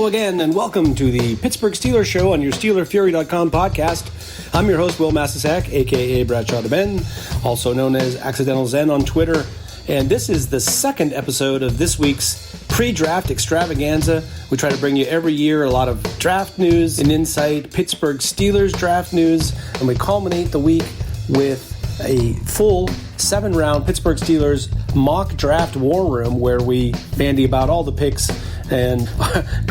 Hello again, and welcome to the Pittsburgh Steelers show on your SteelerFury.com podcast. I'm your host, Wil Masisak, a.k.a. Bradshaw the Ben, also known as Accidental Zen on Twitter. And this is the second episode of this week's PreDraft Extravaganza. We try to bring you every year a lot of draft news and insight, Pittsburgh Steelers draft news, and we culminate the week with a full 7-round Pittsburgh Steelers mock draft war room where we bandy about all the picks and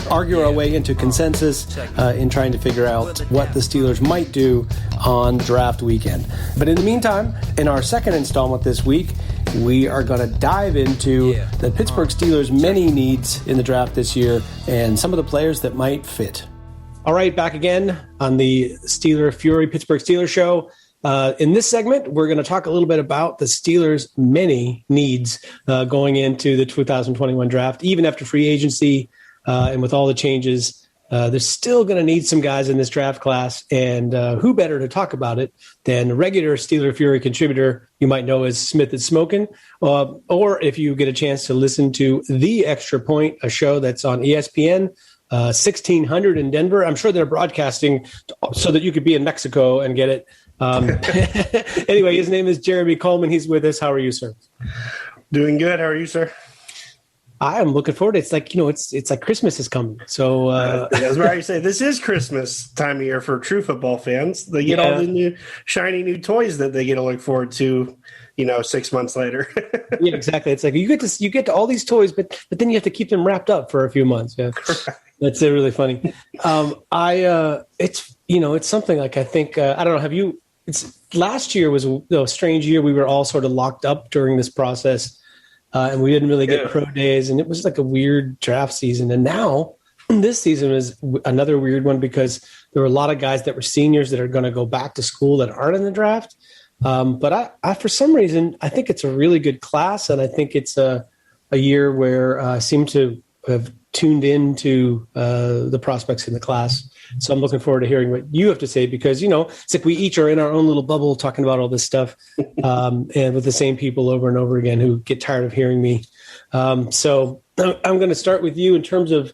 argue our way into consensus in trying to figure out what the Steelers might do on draft weekend. But in the meantime, in our second installment this week, we are going to dive into the Pittsburgh Steelers' many needs in the draft this year and some of the players that might fit. All right, back again on the Steeler Fury Pittsburgh Steelers show. In this segment, we're going to talk a little bit about the Steelers' many needs going into the 2021 draft. Even after free agency and with all the changes, they're still going to need some guys in this draft class. And who better to talk about it than a regular Steeler Fury contributor you might know as Smith is Smoking, or if you get a chance to listen to THEExtra Point, a show that's on ESPN, 1600 in Denver. I'm sure they're broadcasting so that you could be in Mexico and get it. Anyway, his name is Jeremy Kohlman. He's with us. How are you, sir? Doing good. How are you, sir? I am looking forward. It's like, it's like Christmas is coming. So that's where I say this is Christmas time of year for true football fans. They get all the new shiny new toys that they get to look forward to, 6 months later. Yeah, exactly. It's like you get to all these toys, but then you have to keep them wrapped up for a few months. Yeah. That's really funny. It's something like, I think, I don't know, last year was a strange year. We were all sort of locked up during this process, and we didn't really get pro days, and it was like a weird draft season. And now this season is another weird one because there were a lot of guys that were seniors that are going to go back to school that aren't in the draft. But I for some reason, I think it's a really good class, and I think it's a year where I seem to have tuned into the prospects in the class. So I'm looking forward to hearing what you have to say because, it's like we each are in our own little bubble talking about all this stuff and with the same people over and over again who get tired of hearing me. So I'm going to start with you in terms of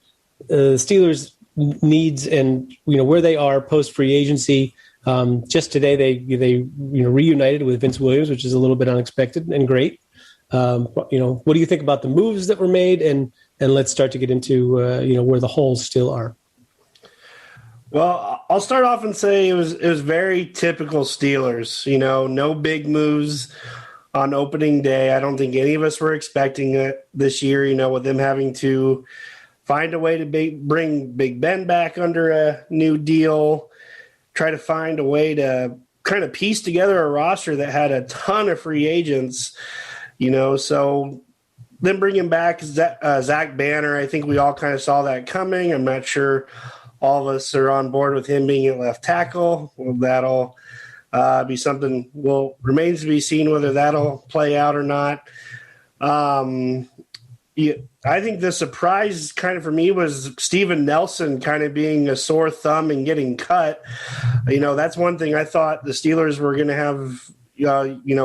Steelers needs and, where they are post free agency. Just today, they reunited with Vince Williams, which is a little bit unexpected and great. What do you think about the moves that were made? And let's start to get into, where the holes still are. Well, I'll start off and say it was very typical Steelers. No big moves on opening day. I don't think any of us were expecting it this year. With them having to find a way to bring Big Ben back under a new deal, try to find a way to kind of piece together a roster that had a ton of free agents. So then bringing back Zach Banner, I think we all kind of saw that coming. I'm not sure all of us are on board with him being at left tackle. Well, that'll be something remains to be seen whether that'll play out or not. I think the surprise kind of for me was Steven Nelson kind of being a sore thumb and getting cut. That's one thing I thought the Steelers were going to have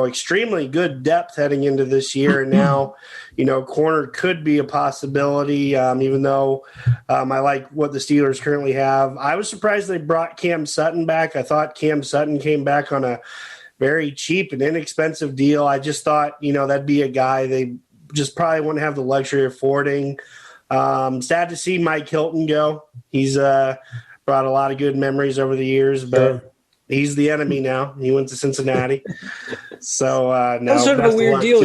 extremely good depth heading into this year. And now, corner could be a possibility, even though I like what the Steelers currently have. I was surprised they brought Cam Sutton back. I thought Cam Sutton came back on a very cheap and inexpensive deal. I just thought, that'd be a guy they just probably wouldn't have the luxury of affording. Sad to see Mike Hilton go. He's brought a lot of good memories over the years, but he's the enemy now. He went to Cincinnati. So now that's sort of a weird deal.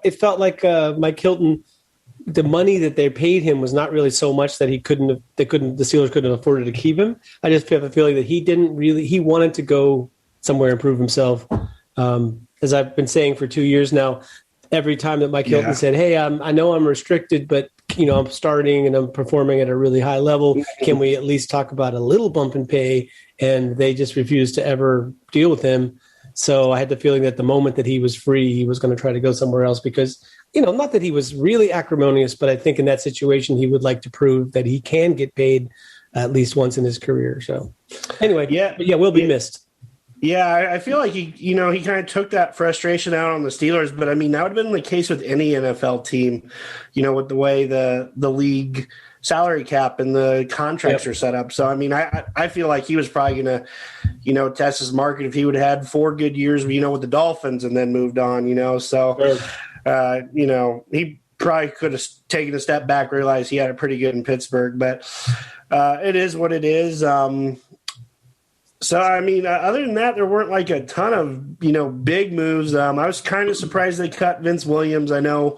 It felt like Mike Hilton, the money that they paid him was not really so much that the Steelers couldn't have afforded to keep him. I just have a feeling that he wanted to go somewhere and prove himself. As I've been saying for 2 years now, every time that Mike Hilton said, "Hey, I know I'm restricted, but I'm starting and I'm performing at a really high level. Can we at least talk about a little bump in pay?" And they just refused to ever deal with him. So I had the feeling that the moment that he was free, he was going to try to go somewhere else because, not that he was really acrimonious, but I think in that situation, he would like to prove that he can get paid at least once in his career. So anyway, we'll be missed. Yeah, I feel like he kind of took that frustration out on the Steelers, but I mean that would have been the case with any NFL team, with the way the league salary cap and the contracts are set up. So, I mean, I feel like he was probably going to, test his market if he would have had 4 good years, with the Dolphins and then moved on, So, he probably could have taken a step back, realized he had it pretty good in Pittsburgh. But it is what it is. So, I mean, other than that, there weren't like a ton of, big moves. I was kind of surprised they cut Vince Williams. I know,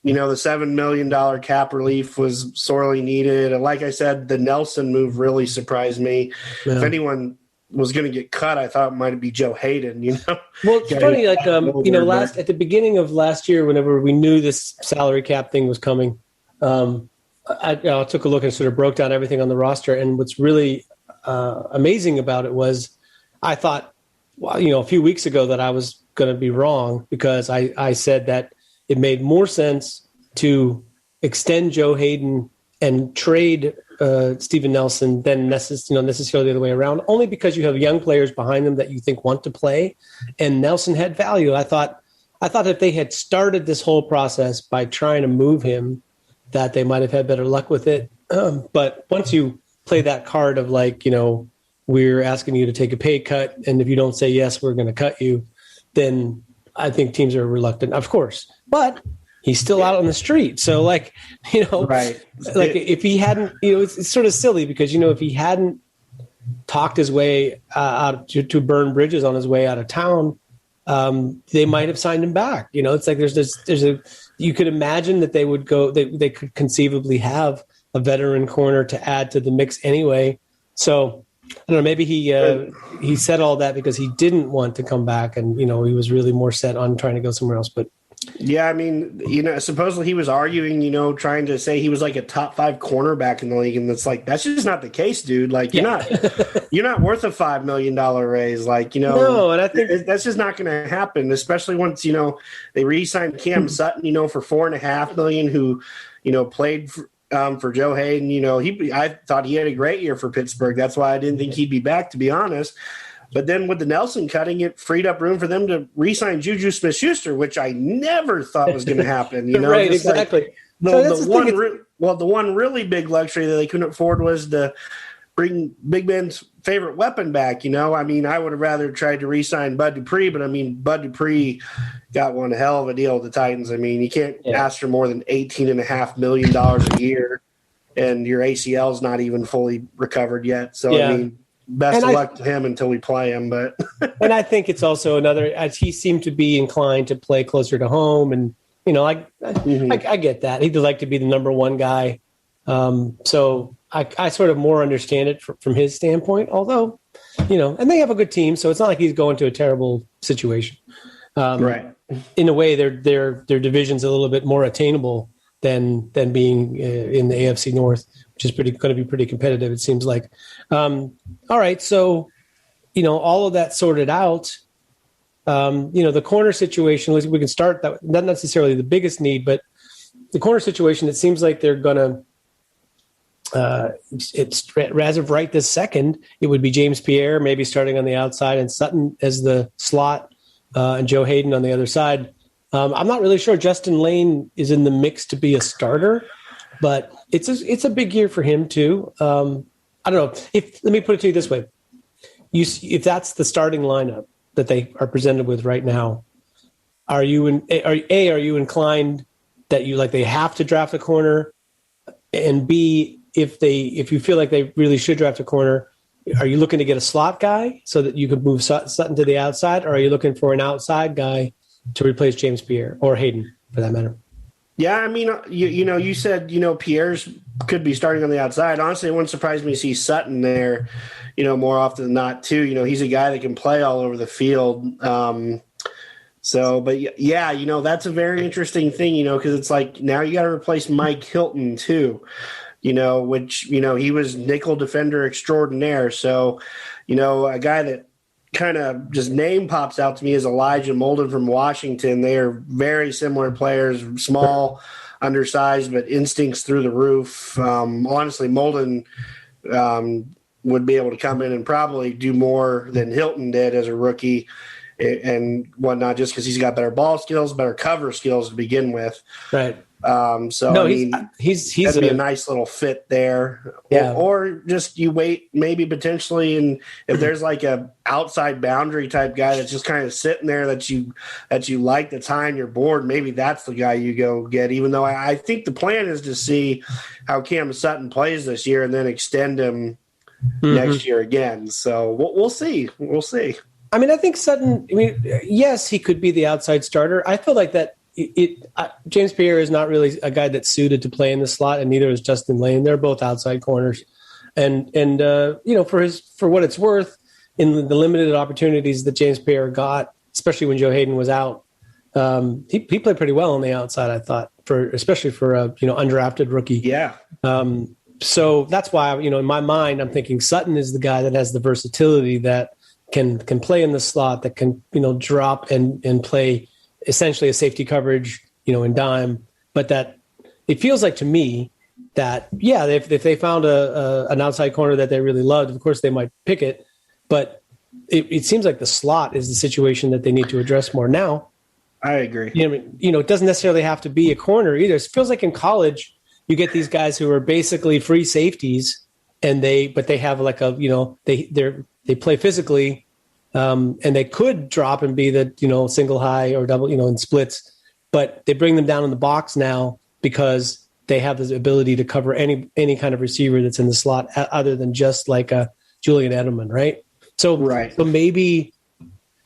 the $7 million cap relief was sorely needed. And like I said, the Nelson move really surprised me. Yeah. If anyone was going to get cut, I thought it might be Joe Hayden, Well, it's funny, like, at the beginning of last year, whenever we knew this salary cap thing was coming, I took a look and sort of broke down everything on the roster. And what's really amazing about it was I thought, a few weeks ago that I was going to be wrong because I said that it made more sense to extend Joe Hayden and trade Steven Nelson than necessarily the other way around, only because you have young players behind them that you think want to play, and Nelson had value. I thought if they had started this whole process by trying to move him, that they might have had better luck with it. But once you play that card of we're asking you to take a pay cut, and if you don't say yes, we're going to cut you, then I think teams are reluctant, of course. But he's still out on the street. So, right. If he hadn't, it's sort of silly because, if he hadn't talked his way out to burn bridges on his way out of town, they might have signed him back. It's like you could imagine that they would go, they could conceivably have a veteran corner to add to the mix anyway. So, I don't know, maybe he said all that because he didn't want to come back and, he was really more set on trying to go somewhere else. But yeah, I mean, supposedly he was arguing, trying to say he was like a top 5 cornerback in the league. And it's like, that's just not the case, dude. Like, you're not worth a $5 million raise. Like, no, and I think that's just not going to happen, especially once, they re-signed Cam Sutton, for $4.5 million, who, played for Joe Hayden. I thought he had a great year for Pittsburgh. That's why I didn't think he'd be back, to be honest. But then with the Nelson cutting, it freed up room for them to re-sign Juju Smith-Schuster, which I never thought was going to happen. Right, exactly. The one really big luxury that they couldn't afford was to bring Big Ben's favorite weapon back. I mean, I would have rather tried to re-sign Bud Dupree, but I mean, Bud Dupree got one hell of a deal with the Titans. I mean, you can't ask for more than $18.5 million a year, and your ACL is not even fully recovered yet. So, I mean, best of luck to him until we play him. But and I think it's also another, as he seemed to be inclined to play closer to home, and I get that he'd like to be the number one guy. So I sort of more understand it from his standpoint. Although, and they have a good team, so it's not like he's going to a terrible situation. Right. In a way, their division's a little bit more attainable than being in the AFC North, which is going to be pretty competitive, it seems like. All right, so all of that sorted out. The corner situation, we can start that. Not necessarily the biggest need, but the corner situation. It seems like they're going to. It's as of right this second, it would be James Pierre maybe starting on the outside and Sutton as the slot, and Joe Hayden on the other side. I'm not really sure Justin Lane is in the mix to be a starter, but it's a big year for him too. I don't know. Let me put it to you this way: if that's the starting lineup that they are presented with right now, are you inclined that they have to draft a corner, and B, if you feel like they really should draft a corner, are you looking to get a slot guy so that you could move Sutton to the outside, or are you looking for an outside guy to replace James Pierre or Hayden for that matter? Yeah, I mean, you said, Pierre's could be starting on the outside. Honestly, it wouldn't surprise me to see Sutton there, more often than not too. He's a guy that can play all over the field. But that's a very interesting thing, because it's like now you got to replace Mike Hilton too, which, he was nickel defender extraordinaire. So, a guy that kind of just name pops out to me is Elijah Molden from Washington. They are very similar players, small, undersized, but instincts through the roof. Honestly, Molden would be able to come in and probably do more than Hilton did as a rookie. and whatnot, just because he's got better ball skills, better cover skills to begin with. Right. So No, I mean, he's that'd be a nice little fit there. Yeah. Or just you wait maybe potentially, and if there's like a outside boundary type guy that's just kind of sitting there that you like, that's high on your board, maybe that's the guy you go get. Even though I think the plan is to see how Cam Sutton plays this year and then extend him next year again. So we'll see. We'll see. I mean, I think Sutton. I mean, yes, he could be the outside starter. I feel like that. James Pierre is not really a guy that's suited to play in the slot, and neither is Justin Lane. They're both outside corners, and for what it's worth, in the limited opportunities that James Pierre got, especially when Joe Hayden was out, he played pretty well on the outside. I thought, especially for a undrafted rookie. Yeah. So that's why in my mind I'm thinking Sutton is the guy that has the versatility that can play in the slot, that can drop and play essentially a safety coverage, in dime, but that it feels like to me that, yeah, if they found an outside corner that they really loved, of course they might pick it, but it seems like the slot is the situation that they need to address more now. I agree. It doesn't necessarily have to be a corner either. It feels like in college you get these guys who are basically free safeties, and they have like they play physically. And they could drop and be the single high or double in splits, but they bring them down in the box now because they have the ability to cover any kind of receiver that's in the slot other than just like a Julian Edelman, right? So maybe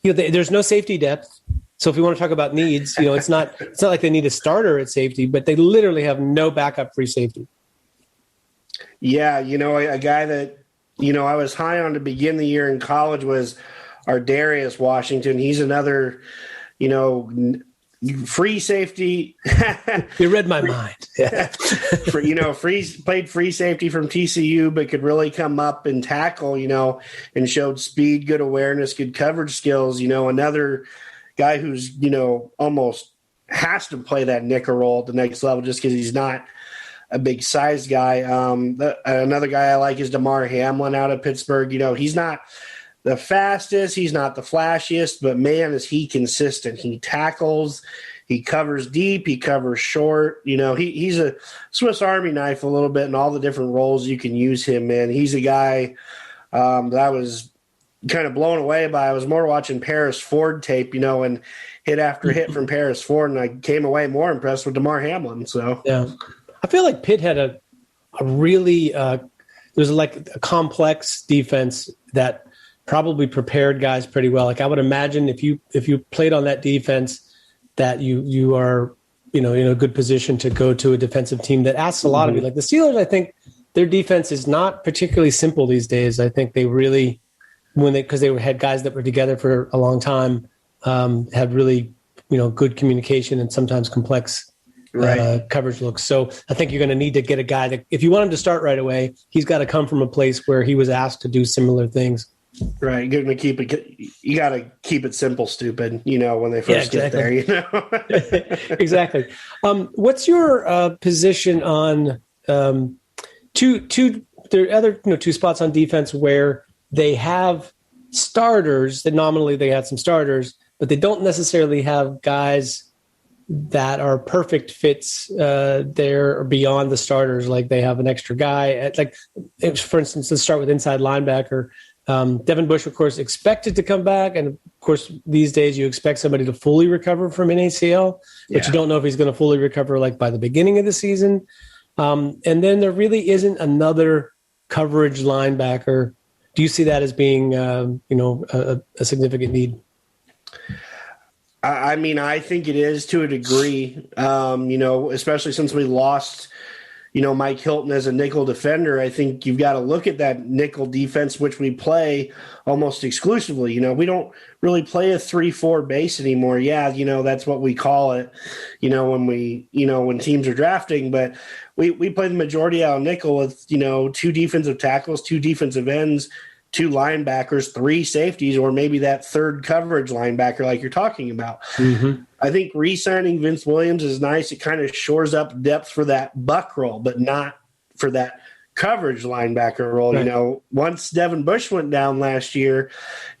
there's no safety depth. So if we want to talk about needs, it's not like they need a starter at safety, but they literally have no backup free safety. Yeah, a guy that I was high on to begin the year in college was Darius Washington. He's another, free safety. You read my mind. Yeah. Played free safety from TCU, but could really come up and tackle, and showed speed, good awareness, good coverage skills. Another guy who's, almost has to play that nickel role at the next level just because he's not a big size guy. Another guy I like is Damar Hamlin out of Pittsburgh. He's not the fastest, he's not the flashiest, but man, is he consistent. He tackles, he covers deep, he covers short. He's a Swiss Army knife a little bit in all the different roles you can use him in. He's a guy that I was kind of blown away by. I was more watching Paris Ford tape, and hit after hit from Paris Ford, and I came away more impressed with Damar Hamlin. So yeah, I feel like Pitt had a really there's like a complex defense that probably prepared guys pretty well. Like I would imagine if you played on that defense, that you are in a good position to go to a defensive team that asks a lot of you. Like the Steelers, I think their defense is not particularly simple these days. I think they really because they had guys that were together for a long time, had really good communication and sometimes complex coverage looks. So I think you're going to need to get a guy that, if you want him to start right away, he's got to come from a place where he was asked to do similar things. Right. You're going to keep it. You got to keep it simple, stupid, when they first get there, Exactly. What's your position on there are other two spots on defense where they have starters that nominally they had some starters, but they don't necessarily have guys that are perfect fits there or beyond the starters. Like they have an extra guy for instance, let's start with inside linebacker. Devin Bush, of course, expected to come back. And of course, these days you expect somebody to fully recover from an ACL, but you don't know if he's going to fully recover like by the beginning of the season. And then there really isn't another coverage linebacker. Do you see that as being, a significant need? I mean, I think it is to a degree, especially since we lost, Mike Hilton as a nickel defender. I think you've got to look at that nickel defense, which we play almost exclusively. We don't really play a 3-4 base anymore. Yeah, that's what we call it, when teams are drafting. But we play the majority out of nickel with, 2 defensive tackles, 2 defensive ends, 2 linebackers, 3 safeties, or maybe that third coverage linebacker like you're talking about. Mm-hmm. I think re-signing Vince Williams is nice. It kind of shores up depth for that buck role, but not for that coverage linebacker role. Right. Once Devin Bush went down last year,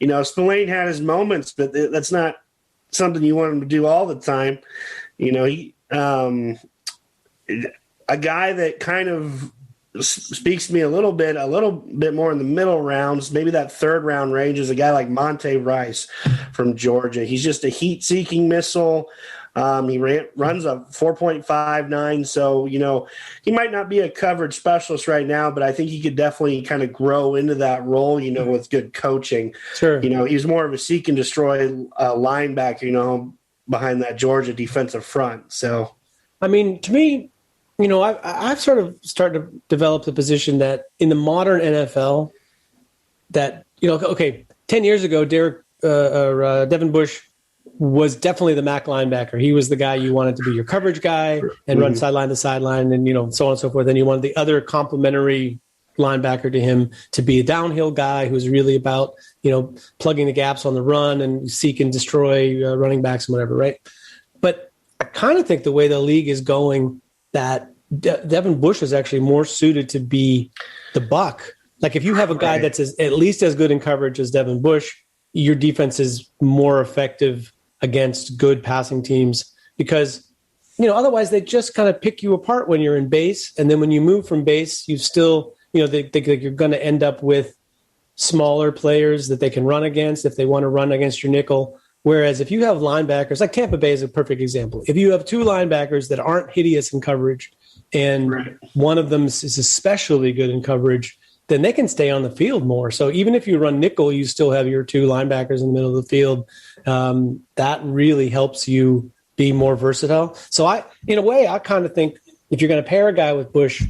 Spillane had his moments, but that's not something you want him to do all the time. He a guy that kind of speaks to me a little bit more in the middle rounds, maybe that third round range, is a guy like Monte Rice from Georgia. He's just a heat-seeking missile. He runs a 4.59, so he might not be a coverage specialist right now, but I think he could definitely kind of grow into that role, with good coaching. Sure. He's more of a seek and destroy linebacker, behind that Georgia defensive front. So, I mean, to me, I've sort of started to develop the position that in the modern NFL, that 10 years ago, Devin Bush was definitely the MAC linebacker. He was the guy you wanted to be your coverage guy and run sideline to sideline, and so on and so forth. And you wanted the other complementary linebacker to him to be a downhill guy who's really about plugging the gaps on the run and seek and destroy running backs and whatever, right? But I kind of think the way the league is going, that Devin Bush is actually more suited to be the buck. Like if you have a guy that's at least as good in coverage as Devin Bush, your defense is more effective against good passing teams because, otherwise they just kind of pick you apart when you're in base. And then when you move from base, you still, they you're going to end up with smaller players that they can run against if they want to run against your nickel. Whereas if you have linebackers, like Tampa Bay is a perfect example. If you have two linebackers that aren't hideous in coverage and one of them is especially good in coverage, then they can stay on the field more. So even if you run nickel, you still have your two linebackers in the middle of the field. That really helps you be more versatile. So in a way, I kind of think if you're going to pair a guy with Bush,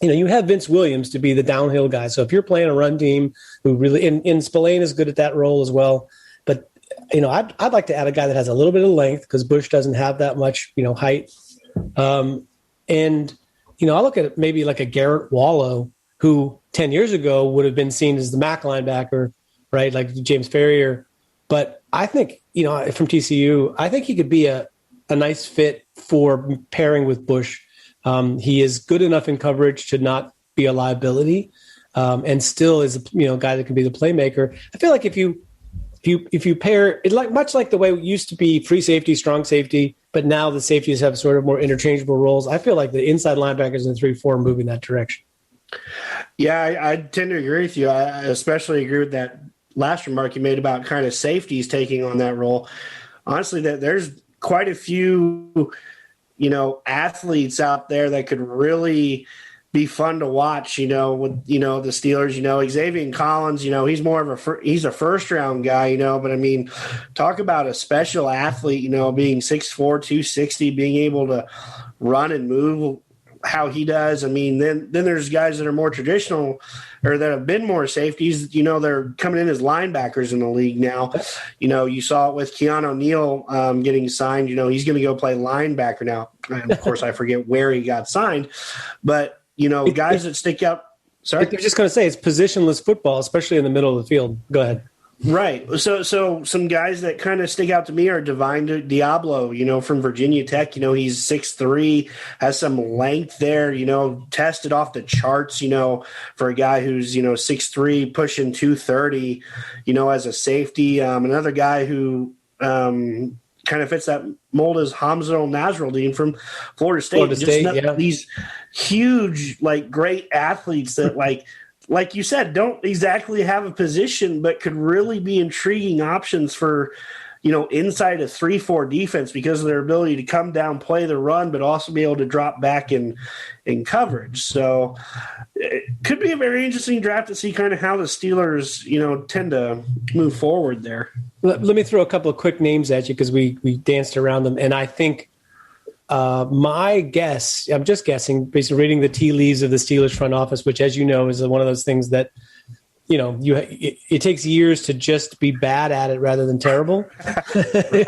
you have Vince Williams to be the downhill guy. So if you're playing a run team who really, and Spillane is good at that role as well. But, I'd like to add a guy that has a little bit of length because Bush doesn't have that much, height. And I look at it maybe like a Garrett Wallow, who 10 years ago would have been seen as the MAC linebacker, right? Like James Ferrier. But I think, from TCU, I think he could be a nice fit for pairing with Bush. He is good enough in coverage to not be a liability, and still is a guy that can be the playmaker. I feel like if you pair it, much like the way it used to be free safety, strong safety, but now the safeties have sort of more interchangeable roles. I feel like the inside linebackers in 3-4 move in that direction. Yeah, I tend to agree with you. I especially agree with that last remark you made about kind of safeties taking on that role. Honestly, that there's quite a few, athletes out there that could really be fun to watch, with, the Steelers, Xavier Collins, he's more of he's a first round guy, but I mean, talk about a special athlete, being 6'4", 260, being able to run and move how he does. I mean, then there's guys that are more traditional or that have been more safeties, they're coming in as linebackers in the league now. You saw it with Keanu Neal getting signed, he's going to go play linebacker now. And of course, I forget where he got signed, but guys that stick out. Sorry, I was just going to say it's positionless football, especially in the middle of the field. Go ahead. Right. So some guys that kind of stick out to me are Divine Diablo, from Virginia Tech. He's 6'3", has some length there, tested off the charts, for a guy who's, 6'3", pushing 230, as a safety. Another guy who kind of fits that mold is Hamza Nasruddin from Florida State. These huge, great athletes that, like you said, don't exactly have a position, but could really be intriguing options for, inside a 3-4 defense because of their ability to come down, play the run, but also be able to drop back in coverage. So it could be a very interesting draft to see kind of how the Steelers, tend to move forward there. Let me throw a couple of quick names at you because we danced around them. And I think my guess, I'm just guessing, based on reading the tea leaves of the Steelers front office, which, as you know, is one of those things that, it takes years to just be bad at it rather than terrible. You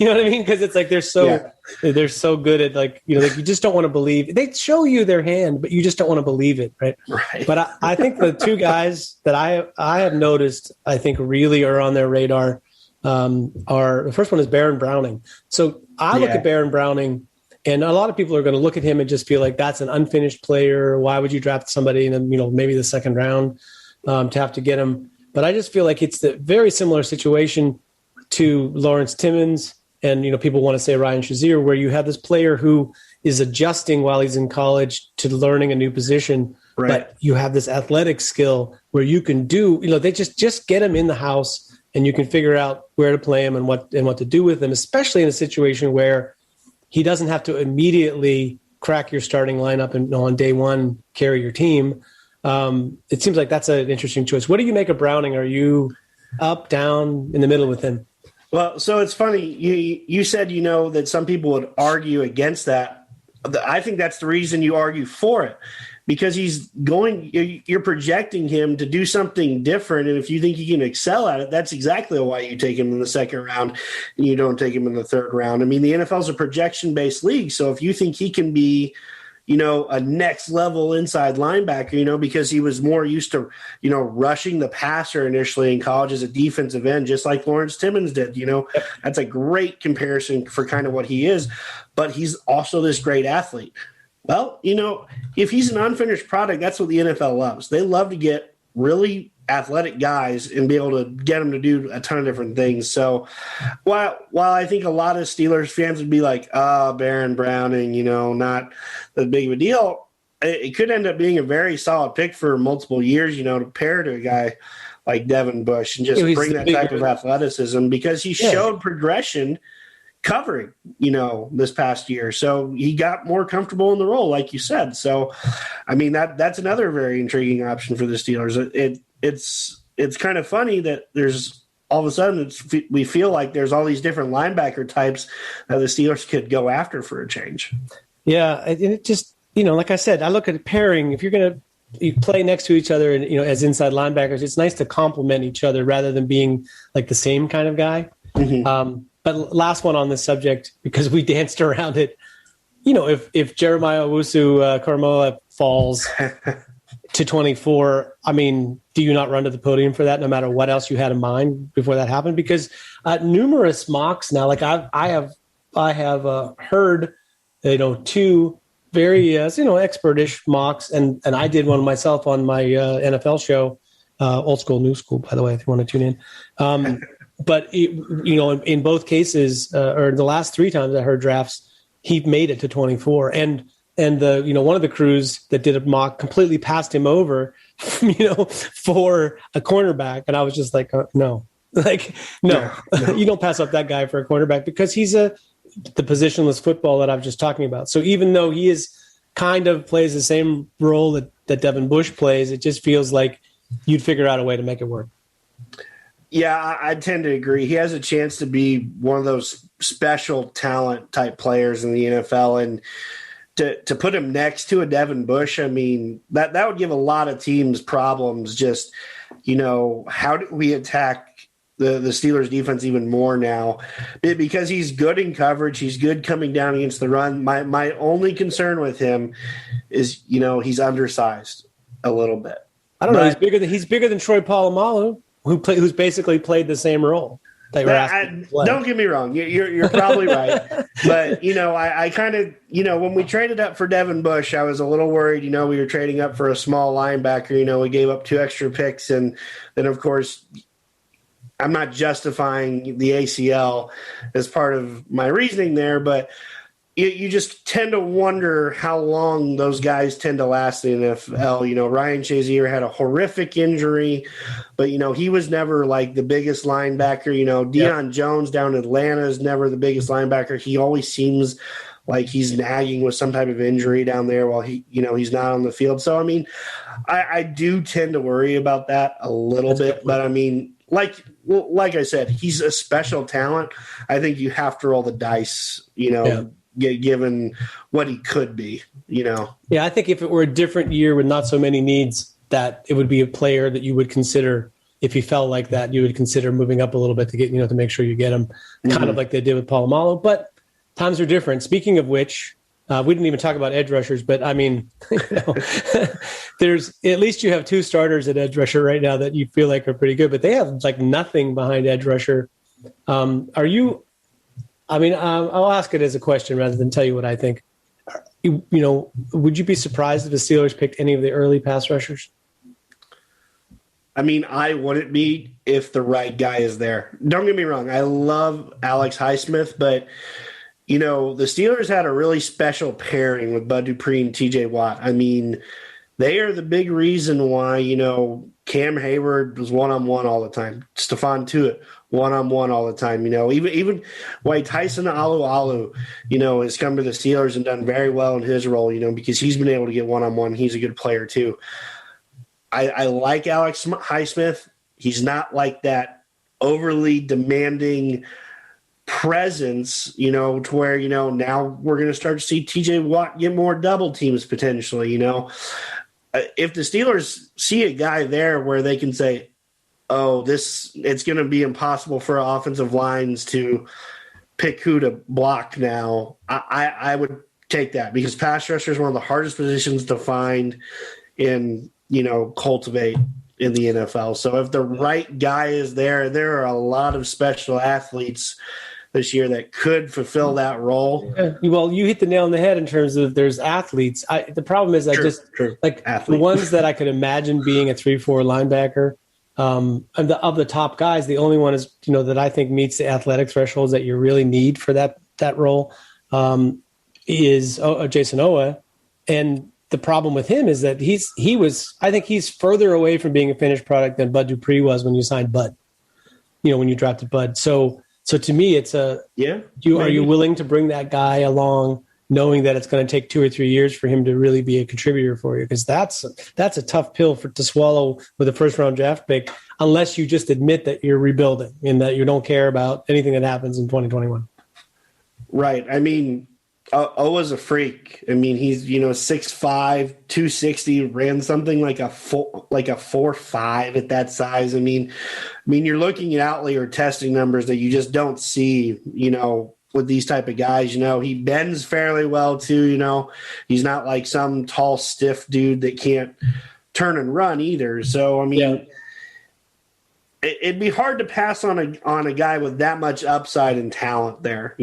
know what I mean? Because it's like they're so good at you just don't want to believe. They show you their hand, but you just don't want to believe it, right? Right. But I think the two guys that I have noticed, I think really are on their radar are the first one is Baron Browning. So I look at Baron Browning And a lot of people are going to look at him and just feel like that's an unfinished player. Why would you draft somebody in, maybe the second round to have to get him? But I just feel like it's the very similar situation to Lawrence Timmons and, people want to say Ryan Shazier, where you have this player who is adjusting while he's in college to learning a new position. Right. But you have this athletic skill where you can do, they just get him in the house and you can figure out where to play him and what to do with him, especially in a situation where he doesn't have to immediately crack your starting lineup and on day one carry your team. It seems like that's an interesting choice. What do you make of Browning? Are you up, down, in the middle with him? Well, so it's funny. You said, that some people would argue against that. I think that's the reason you argue for it, because you're projecting him to do something different. And if you think he can excel at it, that's exactly why you take him in the second round and you don't take him in the third round. I mean, the NFL is a projection-based league. So if you think he can be, a next level inside linebacker, because he was more used to, rushing the passer initially in college as a defensive end, just like Lawrence Timmons did, that's a great comparison for kind of what he is, but he's also this great athlete. Well, if he's an unfinished product, that's what the NFL loves. They love to get really athletic guys and be able to get them to do a ton of different things. So while I think a lot of Steelers fans would be like, Baron Browning, not that big of a deal, it could end up being a very solid pick for multiple years, to pair to a guy like Devin Bush and just bring that type of athleticism, because he showed progression covering, this past year. So he got more comfortable in the role, like you said. So, I mean, that's another very intriguing option for the Steelers. It's kind of funny that there's all of a sudden we feel like there's all these different linebacker types that the Steelers could go after for a change. Yeah. And it just, like I said, I look at pairing. If you're going to play next to each other and, as inside linebackers, it's nice to complement each other rather than being like the same kind of guy. Mm-hmm. But last one on this subject, because we danced around it, if Jeremiah Owusu-Koramoah falls to 24, I mean, do you not run to the podium for that, no matter what else you had in mind before that happened? Because numerous mocks now, like I have heard, two very expertish mocks, and I did one myself on my NFL show, Old School New School, by the way, if you want to tune in. But in both cases, or the last three times I heard drafts, he made it to 24, and the one of the crews that did a mock completely passed him over, for a cornerback, and I was just like, no, you don't pass up that guy for a cornerback, because he's the positionless football that I was just talking about. So even though he is kind of plays the same role that Devin Bush plays, it just feels like you'd figure out a way to make it work. Yeah, I tend to agree. He has a chance to be one of those special talent type players in the NFL, and to put him next to a Devin Bush, I mean, that would give a lot of teams problems. Just, how do we attack the Steelers defense even more now? Because he's good in coverage, he's good coming down against the run. My only concern with him is, he's undersized a little bit. I don't know. He's bigger than Troy Polamalu, who's basically played the same role. Don't get me wrong. You're probably right. But, I kind of, when we traded up for Devin Bush, I was a little worried, we were trading up for a small linebacker. We gave up 2 extra picks. And then, of course, I'm not justifying the ACL as part of my reasoning there, but you just tend to wonder how long those guys tend to last in the NFL. Ryan Shazier had a horrific injury, but, he was never like the biggest linebacker. Deion Jones down in Atlanta is never the biggest linebacker. He always seems like he's nagging with some type of injury down there while he's not on the field. So, I mean, I do tend to worry about that a little bit, but I mean, like I said, he's a special talent. I think you have to roll the dice, given what he could be, Yeah, I think if it were a different year with not so many needs, that it would be a player that you would consider, if he fell like that, you would consider moving up a little bit to get, to make sure you get him, kind of like they did with Polamalu. But times are different. Speaking of which, we didn't even talk about edge rushers, but I mean, there's at least you have 2 starters at edge rusher right now that you feel like are pretty good, but they have like nothing behind edge rusher. Are you I mean, I'll ask it as a question rather than tell you what I think. Would you be surprised if the Steelers picked any of the early pass rushers? I mean, I wouldn't be if the right guy is there. Don't get me wrong. I love Alex Highsmith, but, the Steelers had a really special pairing with Bud Dupree and TJ Watt. I mean, they are the big reason why, Cam Hayward was one-on-one all the time. Stephon Tuitt, one-on-one all the time. Even why Tyson Alu, has come to the Steelers and done very well in his role, because he's been able to get one-on-one. He's a good player too. I like Alex Highsmith. He's not like that overly demanding presence, to where, now we're going to start to see TJ Watt get more double teams potentially, If the Steelers see a guy there where they can say, it's going to be impossible for offensive lines to pick who to block now, I would take that, because pass rusher is one of the hardest positions to find and, cultivate in the NFL. So if the right guy is there are a lot of special athletes this year that could fulfill that role. Yeah. Well, you hit the nail on the head in terms of there's athletes. The problem is True. Like Athlete. The ones that I could imagine being a 3-4 linebacker, and of the top guys, the only one is, that I think meets the athletic thresholds that you really need for that role, is Jason Owe. And the problem with him is that I think he's further away from being a finished product than Bud Dupree was when you signed Bud, when you drafted Bud. So to me, it's are you willing to bring that guy along knowing that it's going to take 2 or 3 years for him to really be a contributor for you? Because that's a tough pill to swallow with a first-round draft pick, unless you just admit that you're rebuilding and that you don't care about anything that happens in 2021. Right. I mean, Owa's a freak. I mean, he's 6'5", 260, ran something like a 4.5 at that size. I mean, you're looking at outlier testing numbers that you just don't see, with these type of guys. He bends fairly well too. He's not like some tall, stiff dude that can't turn and run either. So I mean, it'd be hard to pass on a guy with that much upside and talent there.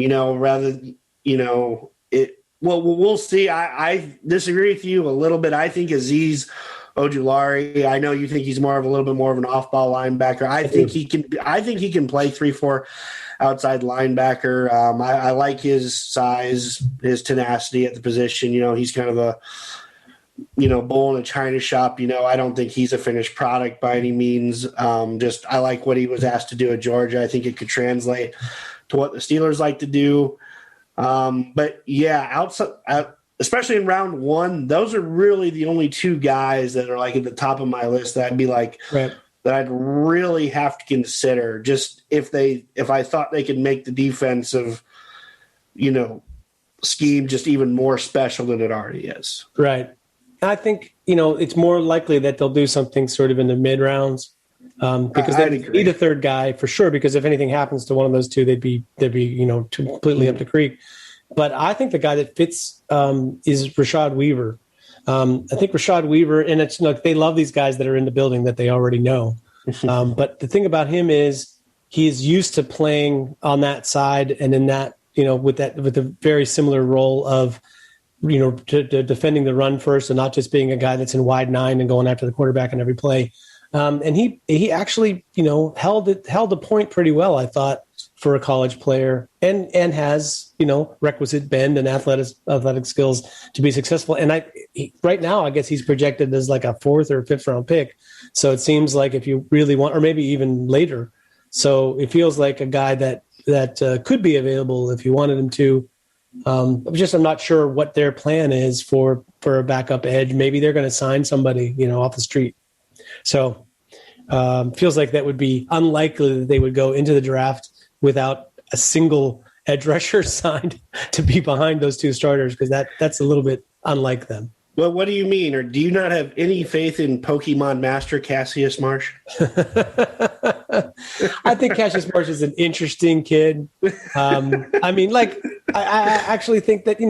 Well, we'll see. I disagree with you a little bit. I think Azeez Ojulari, I know you think he's a little bit more of an off-ball linebacker. I think he can play 3-4 outside linebacker. I like his size, his tenacity at the position. He's kind of a bull in a china shop. I don't think he's a finished product by any means. I like what he was asked to do at Georgia. I think it could translate to what the Steelers like to do. But yeah, especially in round 1, those are really the only 2 guys that are like at the top of my list that I'd be like, right, that I'd really have to consider, just if I thought they could make the defensive, scheme just even more special than it already is. Right. I think, it's more likely that they'll do something sort of in the mid rounds. Because they need a third guy for sure, because if anything happens to one of those 2, they'd be completely up the creek. But I think the guy that fits is Rashad Weaver. I think Rashad Weaver, and it's they love these guys that are in the building that they already know. But the thing about him is he is used to playing on that side and in that, with a very similar role of, to defending the run first and not just being a guy that's in wide 9 and going after the quarterback on every play. And he actually, held the point pretty well, I thought, for a college player, and has, requisite bend and athletic skills to be successful. And right now, I guess he's projected as like a 4th or 5th round pick. So it seems like if you really want, or maybe even later. So it feels like a guy that could be available if you wanted him to. I'm not sure what their plan is for a backup edge. Maybe they're going to sign somebody, off the street. So feels like that would be unlikely that they would go into the draft without a single edge rusher signed to be behind those 2 starters, because that's a little bit unlike them. Well, what do you mean? Or do you not have any faith in Pokemon Master Cassius Marsh? I think Cassius Marsh is an interesting kid. I actually think that,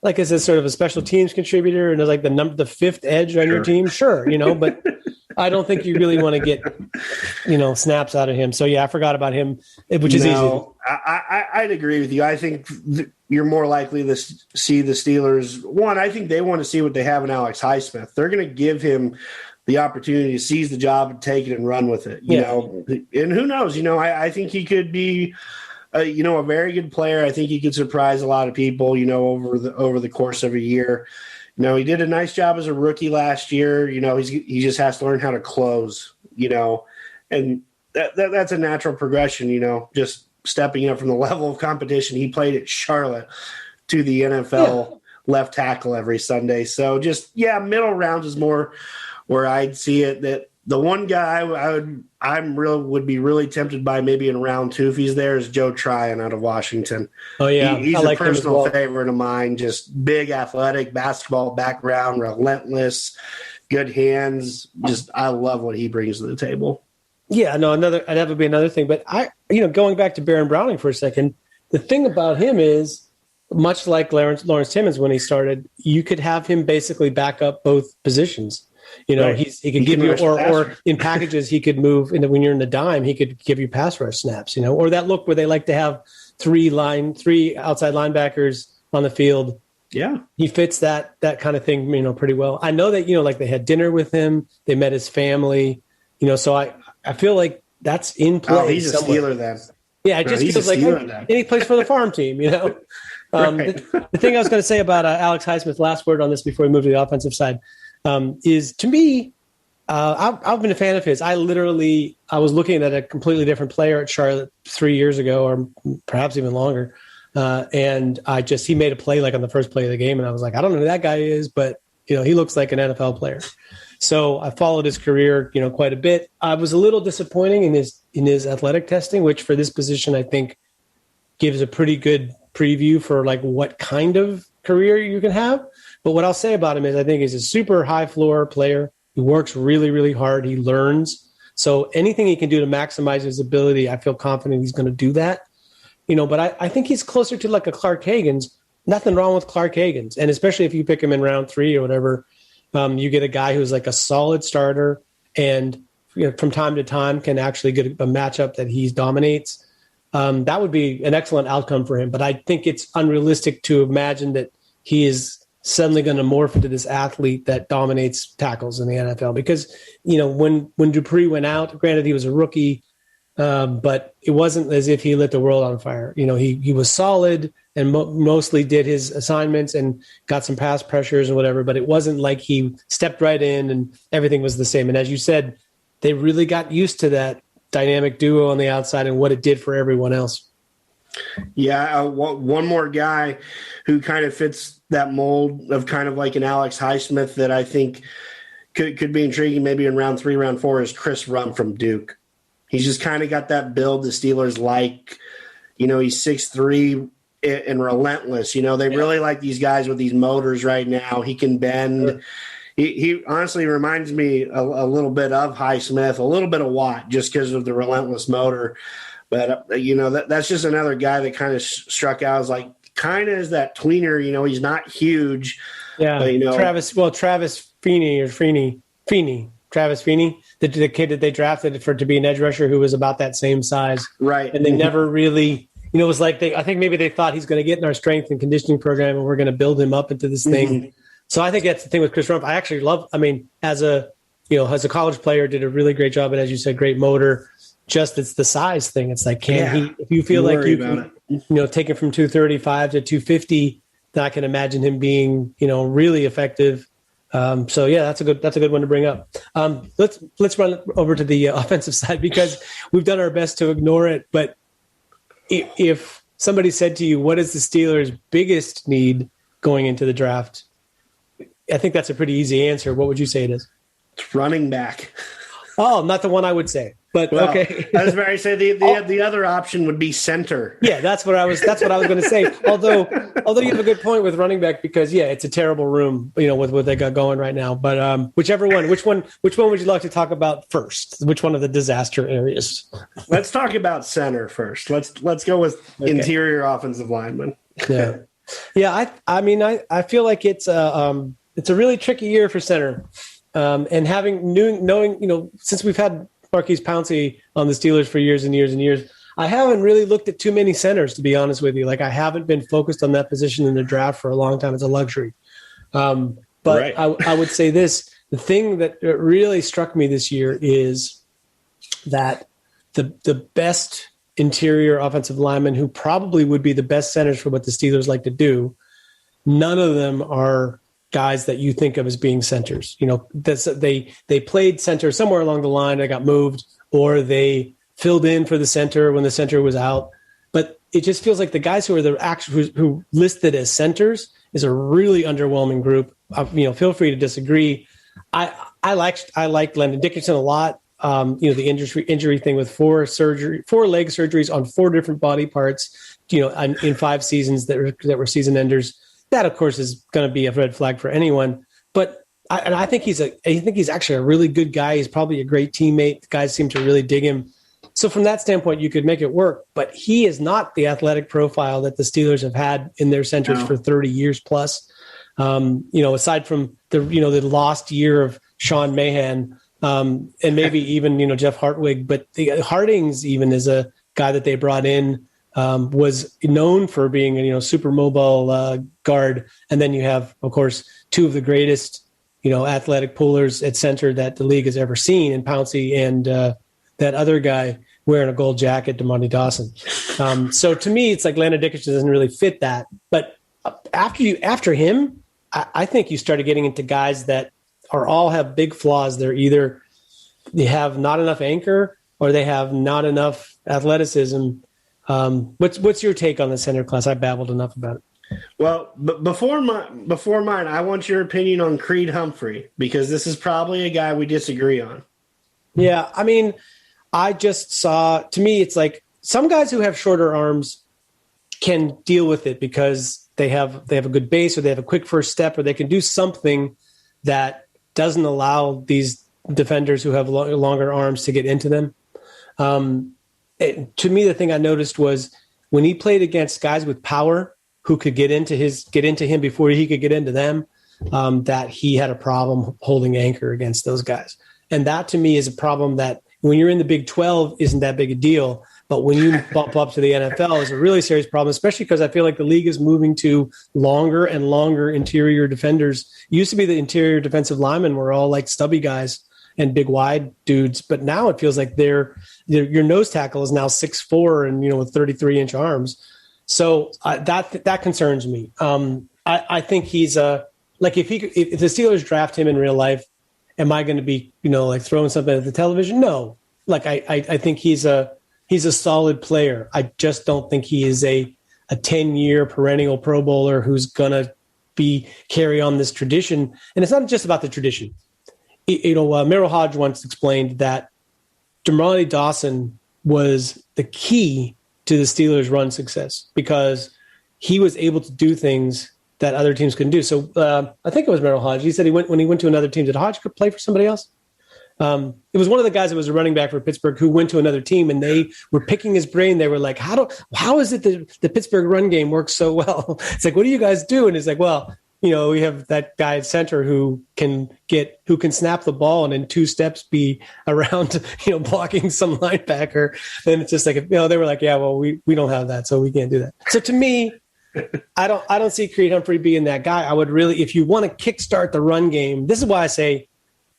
as a sort of a special teams contributor and as like the 5th edge on your team, sure, but I don't think you really want to get, snaps out of him. So, yeah, I forgot about him, which is easy. I'd agree with you. I think you're more likely to see the Steelers. One, I think they want to see what they have in Alex Highsmith. They're going to give him the opportunity to seize the job and take it and run with it, you know. And who knows, I think he could be a very good player. I think he could surprise a lot of people, over the course of a year. He did a nice job as a rookie last year. He just has to learn how to close, and that's a natural progression, just stepping up from the level of competition he played at Charlotte to the NFL left tackle every Sunday. So just, middle rounds is more where I'd see it. That the one guy would be really tempted by maybe in round 2 if he's there is Joe Tryon out of Washington. Oh yeah, he's a personal favorite of mine. Just big, athletic, basketball background, relentless, good hands. Just I love what he brings to the table. Yeah, no, that would be another thing. But going back to Baron Browning for a second, the thing about him is, much like Lawrence Timmons when he started, you could have him basically back up both positions. Right. He could give you, or in packages, he could move. And when you're in the dime, he could give you pass rush snaps. Or that look where they like to have three outside linebackers on the field. Yeah, he fits that kind of thing, pretty well. I know that like they had dinner with him, they met his family, so I feel like that's in play. Oh, he's somewhere. A Steeler then. Yeah, it just feels like, and he plays for the farm team, Right. The thing I was going to say about Alex Highsmith, last word on this before we move to the offensive side, is to me, I've been a fan of his. I was looking at a completely different player at Charlotte 3 years ago, or perhaps even longer. And he made a play like on the first play of the game. And I was like, I don't know who that guy is, but he looks like an NFL player. So I followed his career, quite a bit. I was a little disappointing in his athletic testing, which for this position, I think gives a pretty good preview for like what kind of career you can have. But what I'll say about him is I think he's a super high floor player. He works really, really hard. He learns. So anything he can do to maximize his ability, I feel confident he's going to do that. But I think he's closer to like a Clark Hagan's. Nothing wrong with Clark Hagan's. And especially if you pick him in round 3 or whatever, you get a guy who's like a solid starter and from time to time can actually get a matchup that he dominates. That would be an excellent outcome for him. But I think it's unrealistic to imagine that he is suddenly going to morph into this athlete that dominates tackles in the NFL. Because, when Dupree went out, granted he was a rookie, but it wasn't as if he lit the world on fire. He was solid and mostly did his assignments and got some pass pressures and whatever, but it wasn't like he stepped right in and everything was the same. And as you said, they really got used to that dynamic duo on the outside and what it did for everyone else. Yeah, one more guy who kind of fits that mold of kind of like an Alex Highsmith that I think could be intriguing maybe in round 3, round 4 is Chris Rumph from Duke. He's just kind of got that build the Steelers like. He's 6'3", and relentless. They really like these guys with these motors right now. He can bend. He honestly reminds me a little bit of Highsmith, a little bit of Watt, just because of the relentless motor. But, that's just another guy that kind of struck out as like kind of is that tweener. He's not huge. Yeah, but, Travis Feeney, the kid that they drafted to be an edge rusher who was about that same size. Right. And they never really – it was like I think maybe they thought he's going to get in our strength and conditioning program and we're going to build him up into this thing. Mm-hmm. So I think that's the thing with Chris Rumph. I actually as a college player, did a really great job. And as you said, great motor. Just it's the size thing. It's like, he, if you feel like you can, take him from 235 to 250, then I can imagine him being, really effective. So yeah, that's a good one to bring up. Let's run over to the offensive side because we've done our best to ignore it, but if somebody said to you, what is the Steelers' biggest need going into the draft? I think that's a pretty easy answer. What would you say it is? It's running back. Oh, not the one I would say, but okay. I was about to say the other option would be center. Yeah, that's what I was going to say. Although you have a good point with running back because it's a terrible room, with what they got going right now. But which one would you like to talk about first? Which one of the disaster areas? Let's talk about center first. Let's go with interior offensive lineman. Yeah. I feel like it's a really tricky year for center. And knowing, since we've had Marquise Pouncey on the Steelers for years and years and years, I haven't really looked at too many centers, to be honest with you. Like, I haven't been focused on that position in the draft for a long time. It's a luxury. But Right. I would say this, the thing that really struck me this year is that the best interior offensive linemen, who probably would be the best centers for what the Steelers like to do, none of them are guys that you think of as being centers. They played center somewhere along the line. They got moved, or they filled in for the center when the center was out. But it just feels like the guys who are who listed as centers is a really underwhelming group. Feel free to disagree. I like Landon Dickerson a lot. The injury thing with 4 leg surgeries on 4 different body parts, in 5 seasons that were season enders. That, of course, is going to be a red flag for anyone. But I think he's actually a really good guy. He's probably a great teammate. The guys seem to really dig him. So from that standpoint, you could make it work. But he is not the athletic profile that the Steelers have had in their centers for 30 years plus. Aside from the lost year of Sean Mahan, and maybe even Jeff Hartwig, but the Hardings even is a guy that they brought in, was known for being a super mobile guard. And then you have, of course, 2 of the greatest athletic pullers at center that the league has ever seen, in Pouncey and that other guy wearing a gold jacket, DeMonte Dawson. So to me, it's like Landon Dickerson doesn't really fit that. But after him, I think you started getting into guys that all have big flaws. They're either they have not enough anchor or they have not enough athleticism. What's your take on the center class? I babbled enough about it. Well, but before mine, I want your opinion on Creed Humphrey, because this is probably a guy we disagree on. Yeah, I mean, I just saw, to me, it's like some guys who have shorter arms can deal with it because they have a good base, or they have a quick first step, or they can do something that doesn't allow these defenders who have longer arms to get into them. To me, the thing I noticed was when he played against guys with power who could get into him before he could get into them, that he had a problem holding anchor against those guys. And that, to me, is a problem that when you're in the Big 12 isn't that big a deal. But when you bump up to the NFL, is a really serious problem, especially because I feel like the league is moving to longer and longer interior defenders. It used to be the interior defensive linemen were all like stubby guys and big wide dudes, but now it feels like your nose tackle is now 6'4" and with 33-inch arms. So that concerns me. I think he's like if the Steelers draft him in real life, am I going to be like throwing something at the television? No. Like I think he's a solid player. I just don't think he is a 10-year perennial Pro Bowler who's going to carry on this tradition. And it's not just about the tradition. Merrill Hodge once explained that DeMonte Dawson was the key to the Steelers' run success because he was able to do things that other teams couldn't do. So I think it was Merrill Hodge. He said when he went to another team, did Hodge play for somebody else? It was one of the guys that was a running back for Pittsburgh who went to another team, and they were picking his brain. They were like, how is it that the Pittsburgh run game works so well? It's like, what do you guys do? And it's like, well, we have that guy at center who can snap the ball and in 2 steps be around, blocking some linebacker. Then it's just like, they were like, yeah, well, we don't have that, so we can't do that. So to me, I don't see Creed Humphrey being that guy. I would really, if you want to kickstart the run game, this is why I say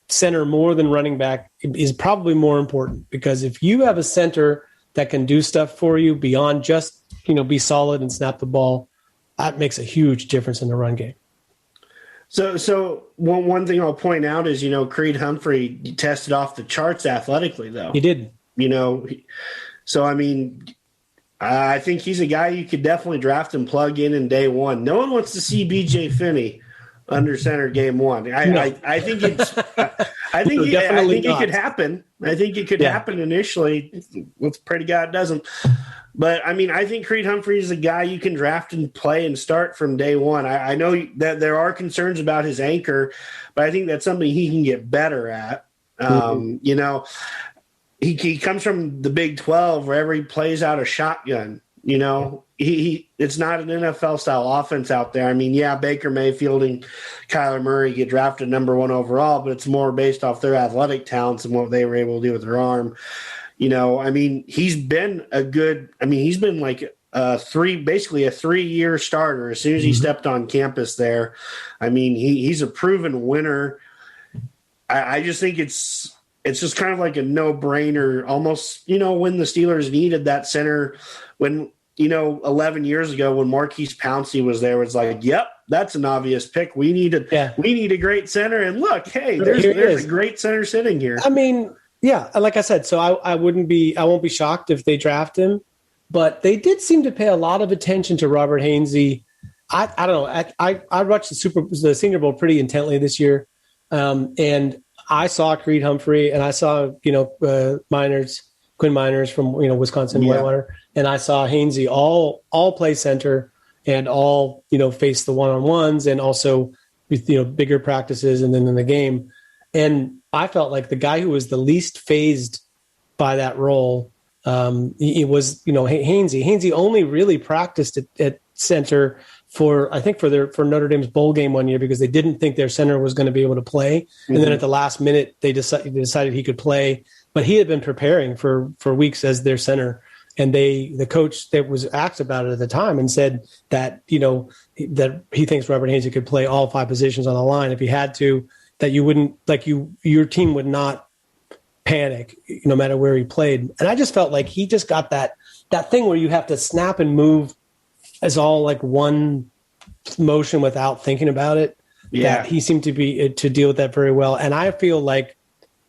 center more than running back is probably more important, because if you have a center that can do stuff for you beyond just, be solid and snap the ball, that makes a huge difference in the run game. So one thing I'll point out is, Creed Humphrey tested off the charts athletically, though. He did. So, I mean, I think he's a guy you could definitely draft and plug in day one. No one wants to see B.J. Finney under center game one. I think it could happen. I think it could happen initially. Let's pray to God it doesn't. But, I mean, I think Creed Humphrey is a guy you can draft and play and start from day one. I know that there are concerns about his anchor, but I think that's something he can get better at. He comes from the Big 12, wherever he plays out a shotgun. You know, it's not an NFL style offense out there. I mean, yeah, Baker Mayfield and Kyler Murray get drafted number 1 overall, but it's more based off their athletic talents and what they were able to do with their arm. You know, I mean, he's been like basically a 3-year starter as soon as he stepped on campus there. I mean, he's a proven winner. I just think it's just kind of like a no-brainer almost, you know, when the Steelers needed that center when, you know, 11 years ago when Marquise Pouncey was there, it's like, yep, that's an obvious pick. We need a great center. And look, hey, there's a great center sitting here. I mean, yeah, like I said, so I won't be shocked if they draft him, but they did seem to pay a lot of attention to Robert Hainsey. I don't know. I watched the Senior Bowl pretty intently this year. And I saw Creed Humphrey and I saw, you know, Quinn Miners from, you know, Wisconsin Whitewater, and I saw Hainsey all play center and all, you know, face the one-on-ones and also, you know, bigger practices and then in the game. And I felt like the guy who was the least phased by that role, it was, you know, Hainsey. Hainsey only really practiced at center for Notre Dame's bowl game one year because they didn't think their center was going to be able to play. And then at the last minute, they decided he could play. But he had been preparing for weeks as their center. And the coach that was asked about it at the time and said that, you know, that he thinks Robert Hainsey could play all 5 positions on the line if he had to, that you wouldn't, like your team would not panic no matter where he played. And I just felt like he just got that thing where you have to snap and move as all like one motion without thinking about it. Yeah. That he seemed to deal with that very well. And I feel like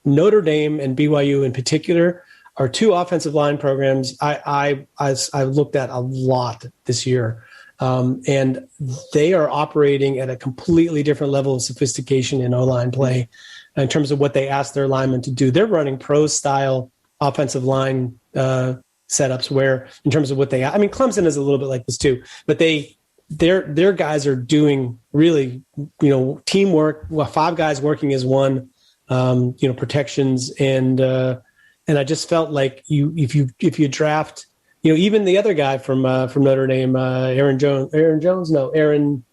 Notre Dame and BYU in particular are 2 offensive line programs I looked at a lot this year. And they are operating at a completely different level of sophistication in O-line play in terms of what they ask their linemen to do. They're running pro-style offensive line setups where in terms of what Clemson is a little bit like this too, but their guys are doing really, you know, teamwork, 5 guys working as one, you know, protections. And I just felt like if you draft, you know, even the other guy from Notre Dame, Aaron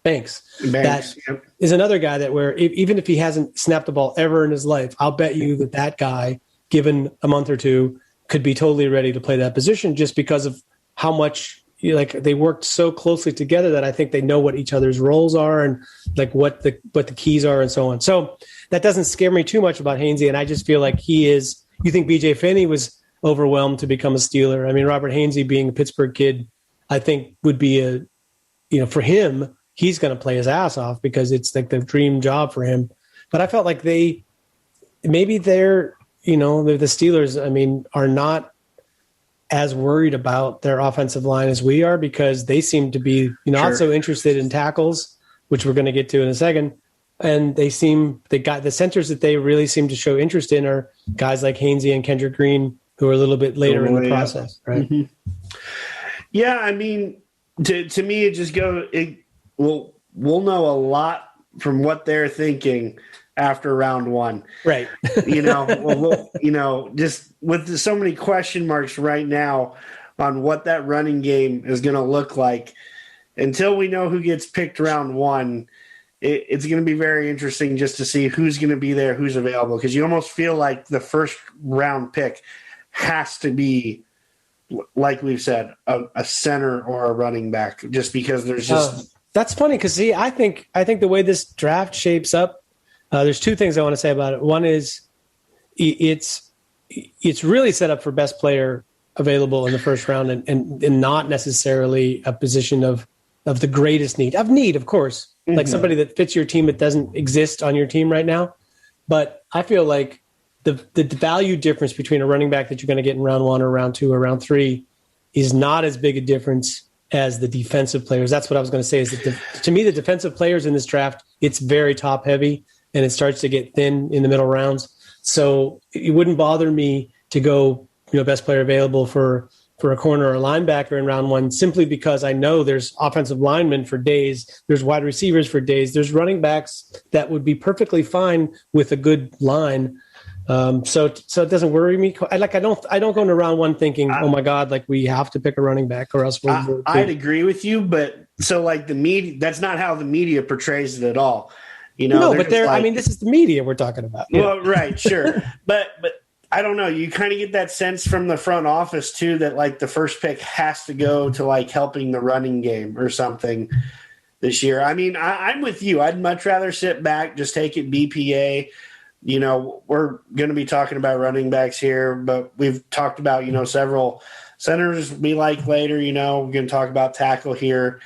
Banks, that is another guy that where even if he hasn't snapped the ball ever in his life, I'll bet you that guy, given a month or two, could be totally ready to play that position just because of how much, you know, like they worked so closely together that I think they know what each other's roles are and like what the keys are and so on. So that doesn't scare me too much about Hainsey, and I just feel like he is. You think B.J. Finney was overwhelmed to become a Steeler? I mean, Robert Hainsey being a Pittsburgh kid, I think would be for him, he's going to play his ass off because it's like the dream job for him. But I felt like the Steelers, I mean, are not as worried about their offensive line as we are because they seem to be not so interested in tackles, which we're going to get to in a second. And they got the centers that they really seem to show interest in are guys like Hainsey and Kendrick Green, who are a little bit later in the process, right? Mm-hmm. Yeah, I mean, to me, it just we'll know a lot from what they're thinking after round 1, right? Just with so many question marks right now on what that running game is going to look like, until we know who gets picked round 1. It's going to be very interesting just to see who's going to be there, who's available, because you almost feel like the first round pick has to be, like we've said, a center or a running back, just because there's just that's funny because I think the way this draft shapes up, there's 2 things I want to say about it. One is it's really set up for best player available in the first round and not necessarily a position of the greatest need, of course. Like somebody that fits your team that doesn't exist on your team right now. But I feel like the value difference between a running back that you're going to get in round 1 or round 2 or round 3 is not as big a difference as the defensive players. That's what I was going to say is that to me, the defensive players in this draft, it's very top heavy and it starts to get thin in the middle rounds. So it wouldn't bother me to go, best player available for a corner or a linebacker in round 1, simply because I know there's offensive linemen for days, there's wide receivers for days, there's running backs that would be perfectly fine with a good line So it doesn't worry me. I don't go into round one thinking, oh my God, like we have to pick a running back or else I'd agree with you, but so like the media, that's not how the media portrays it at all. No, but this is the media we're talking about. Well, right, sure. but I don't know. You kind of get that sense from the front office too, that like the first pick has to go to like helping the running game or something this year. I mean, I'm with you. I'd much rather sit back, just take it BPA. We're going to be talking about running backs here, but we've talked about, several centers we like later. We're going to talk about tackle here.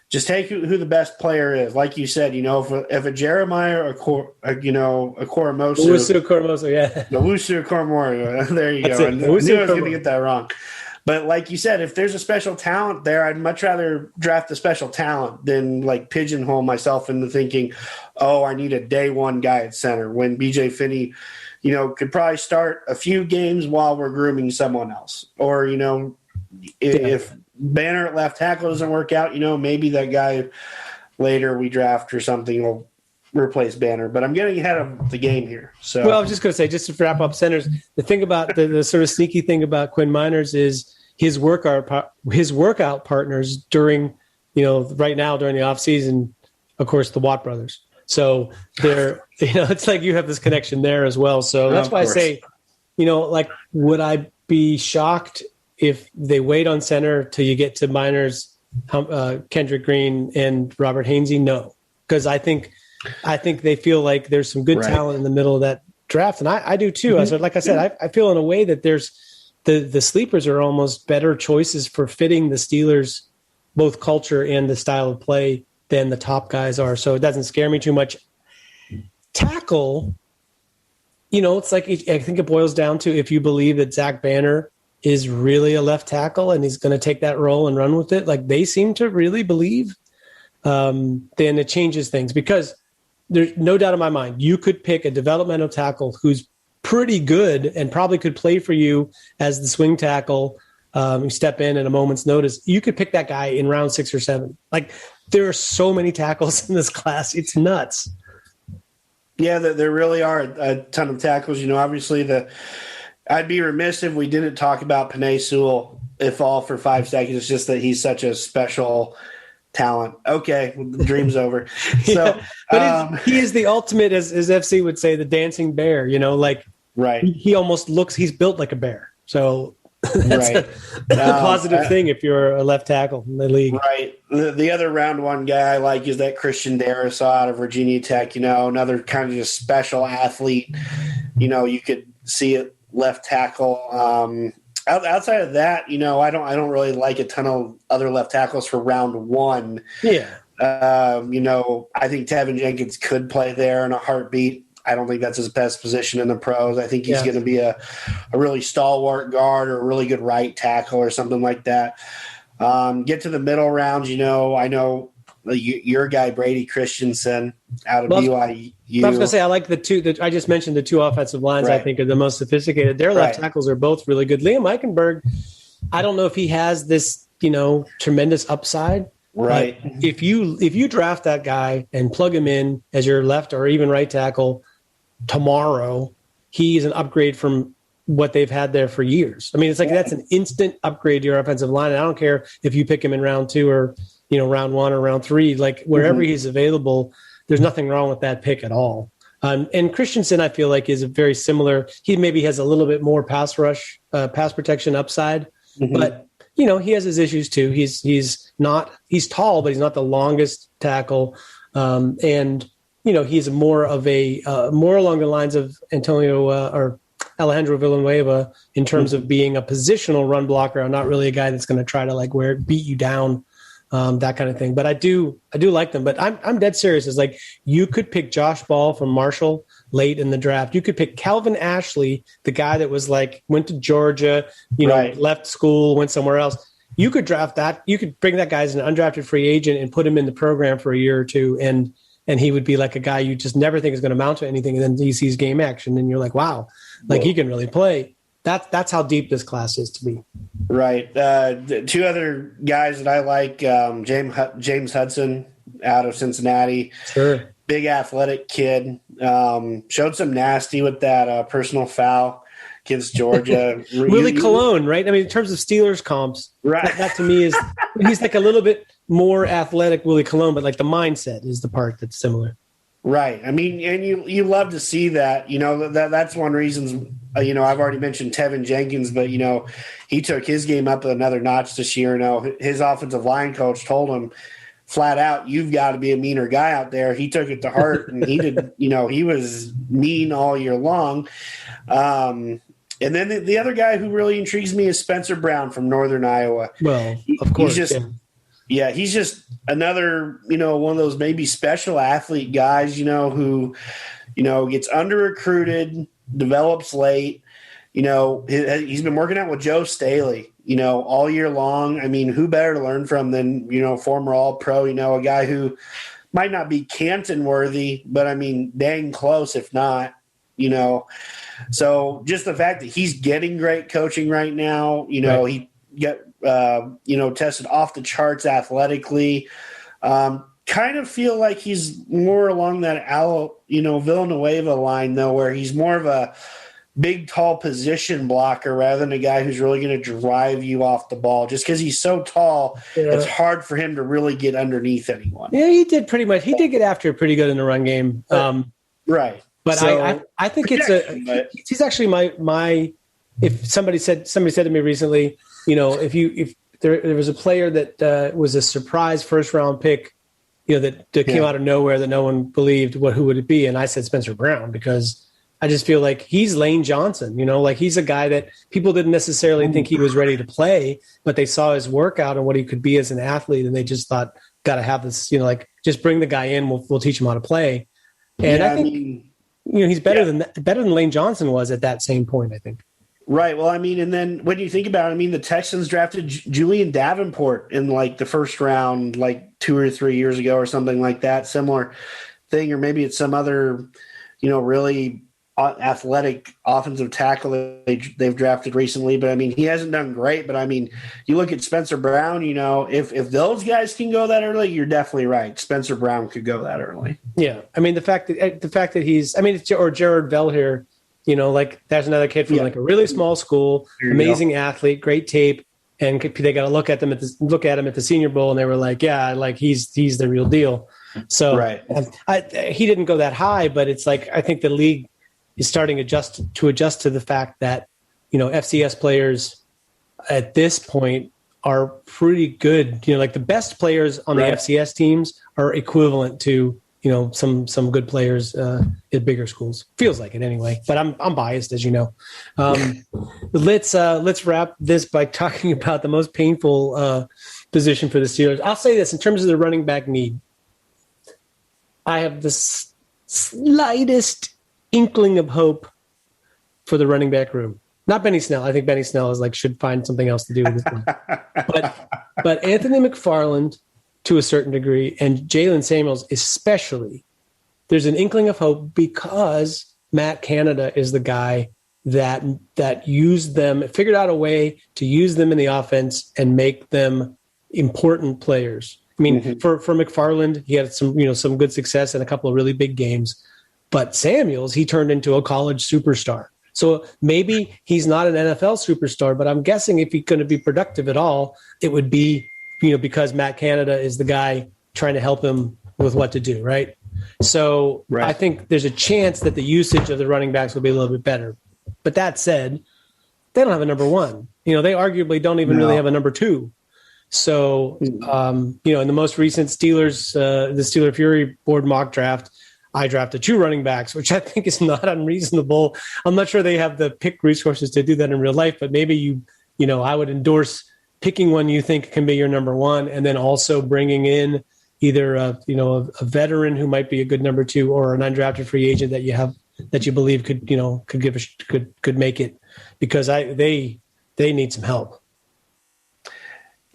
Just take who the best player is. Like you said, if a Jeremiah or a Koromosu. Owusu-Koramoah, yeah. Owusu-Koramoah. There you go. I knew I was going to get that wrong. But like you said, if there's a special talent there, I'd much rather draft the special talent than like pigeonhole myself into thinking, oh, I need a day one guy at center when BJ Finney, could probably start a few games while we're grooming someone else. Or, if Banner at left tackle doesn't work out, maybe that guy later we draft or something will replace Banner. But I'm getting ahead of the game here. So, well, I was just going to say, just to wrap up centers, the thing about the sort of sneaky thing about Quinn Miners is his workout partners during, right now during the off season, of course, the Watt brothers. So they're, it's like you have this connection there as well. So that's why I say, would I be shocked if they wait on center till you get to Miners, Kendrick Green, and Robert Hainsey? No, because I think they feel like there's some good talent in the middle of that draft, and I do too. Mm-hmm. Like I said, I feel in a way that there's the sleepers are almost better choices for fitting the Steelers' both culture and the style of play than the top guys are. So it doesn't scare me too much. Tackle, it's like I think it boils down to if you believe that Zach Banner is really a left tackle and he's going to take that role and run with it, like they seem to really believe, then it changes things, because there's no doubt in my mind you could pick a developmental tackle who's pretty good and probably could play for you as the swing tackle. You step in at a moment's notice. You could pick that guy in round 6 or 7. Like there are so many tackles in this class. It's nuts. Yeah, there really are a ton of tackles. Obviously I'd be remiss if we didn't talk about Penei Sewell, if all for 5 seconds. It's just that he's such a special talent. Okay, the dream's over. So, but he is the ultimate, as FC would say, the dancing bear. Right. He almost looks. He's built like a bear. So that's a positive thing if you're a left tackle in the league. Right. The other round one guy I like is that Christian Darrisaw out of Virginia Tech. Another kind of just special athlete. You could see it left tackle. Outside of that, I don't really like a ton of other left tackles for round 1. Yeah. I think Tevin Jenkins could play there in a heartbeat. I don't think that's his best position in the pros. I think he's going to be a really stalwart guard or a really good right tackle or something like that. Get to the middle rounds, I know your guy Brady Christensen out of BYU. I was going to say I like the two. I just mentioned the 2 offensive lines. I think are the most sophisticated. Their left tackles are both really good. Liam Eichenberg, I don't know if he has this tremendous upside. Right. If you draft that guy and plug him in as your left or even right tackle tomorrow, he's an upgrade from what they've had there for years. I mean, it's like that's an instant upgrade to your offensive line. And I don't care if you pick him in round 2 or round 1 or round 3, like wherever he's available, there's nothing wrong with that pick at all. And Christensen, I feel like, is a very similar. He maybe has a little bit more pass protection upside, but he has his issues too. He's tall, but he's not the longest tackle, and he's more of a more along the lines of or Alejandro Villanueva in terms of being a positional run blocker. I'm not really a guy that's going to try to beat you down. That kind of thing. But I do like them. But I'm dead serious. It's like you could pick Josh Ball from Marshall late in the draft. You could pick Calvin Ashley, the guy that was went to Georgia, left school, went somewhere else. You could draft that. You could bring that guy as an undrafted free agent and put him in the program for a year or two, and he would be like a guy you just never think is going to amount to anything. And then he sees game action, and you're like, wow, he can really play. That's how deep this class is to me. Right. 2 other guys that I like, James Hudson out of Cincinnati. Sure. Big athletic kid, Showed some nasty with that personal foul against Georgia. Willie Colon, right? I mean, in terms of Steelers comps, right? That to me is he's like a little bit more athletic Willie Colon, but like the mindset is the part that's similar. Right. I mean, and you love to see that. That's one reason. I've already mentioned Tevin Jenkins, but he took his game up another notch this year. His offensive line coach told him flat out, "You've got to be a meaner guy out there." He took it to heart, and he did. He was mean all year long. And then the other guy who really intrigues me is Spencer Brown from Northern Iowa. Well, of course, he's just another, one of those maybe special athlete guys, who, gets under recruited, develops late. He's been working out with Joe Staley, all year long. I mean, who better to learn from than, former All-Pro, a guy who might not be Canton worthy, but I mean, dang close, if not, So just the fact that he's getting great coaching right now, he got, tested off the charts athletically. Kind of feel like he's more along that Villanueva line, though, where he's more of a big, tall position blocker rather than a guy who's really going to drive you off the ball. Just because he's so tall, it's hard for him to really get underneath anyone. Yeah, he did pretty much. He did get after it pretty good in the run game. Right. But so, I think he's actually my if somebody said to me recently, if there was a player that was a surprise first round pick, that came out of nowhere that no one believed, who would it be? And I said Spencer Brown, because I just feel like he's Lane Johnson, like he's a guy that people didn't necessarily think he was ready to play, but they saw his workout and what he could be as an athlete. And they just thought, got to have this, just bring the guy in. We'll teach him how to play. And I think, he's better than Lane Johnson was at that same point, I think. Right. Well, I mean, and then when you think about it, the Texans drafted Julian Davenport in the first round, 2 or 3 years ago or something like that, similar thing, or maybe it's some other, really athletic offensive tackle that they've drafted recently. But he hasn't done great. But you look at Spencer Brown, if those guys can go that early, you're definitely right. Spencer Brown could go that early. Yeah. The fact that he's, or Jared Velher, there's another kid from a really small school, amazing athlete, great tape. And they got to look at him at the Senior Bowl, and they were like, he's the real deal. So right. He didn't go that high, but it's I think the league is starting to adjust to the fact that, FCS players at this point are pretty good. The best players on the FCS teams are equivalent to, some good players at bigger schools. Feels like it anyway, but I'm biased, as you know. Let's wrap this by talking about the most painful position for the Steelers. I'll say this in terms of the running back need. I have the slightest inkling of hope for the running back room. Not Benny Snell. I think Benny Snell is should find something else to do with this one. But Anthony McFarland, to a certain degree, and Jalen Samuels especially, there's an inkling of hope because Matt Canada is the guy that used them, figured out a way to use them in the offense and make them important players. For McFarland, he had some good success in a couple of really big games. But Samuels, he turned into a college superstar. So maybe he's not an NFL superstar, but I'm guessing if he's going to be productive at all, it would be, because Matt Canada is the guy trying to help him with what to do, right? So I think there's a chance that the usage of the running backs will be a little bit better. But that said, they don't have a number one. They arguably don't even really have a number two. So, in the most recent Steelers, the Steeler Fury board mock draft, I drafted 2 running backs, which I think is not unreasonable. I'm not sure they have the pick resources to do that in real life, but maybe I would endorse picking one you think can be your number one, and then also bringing in either a veteran who might be a good number 2 or an undrafted free agent that you believe could make it, because they need some help.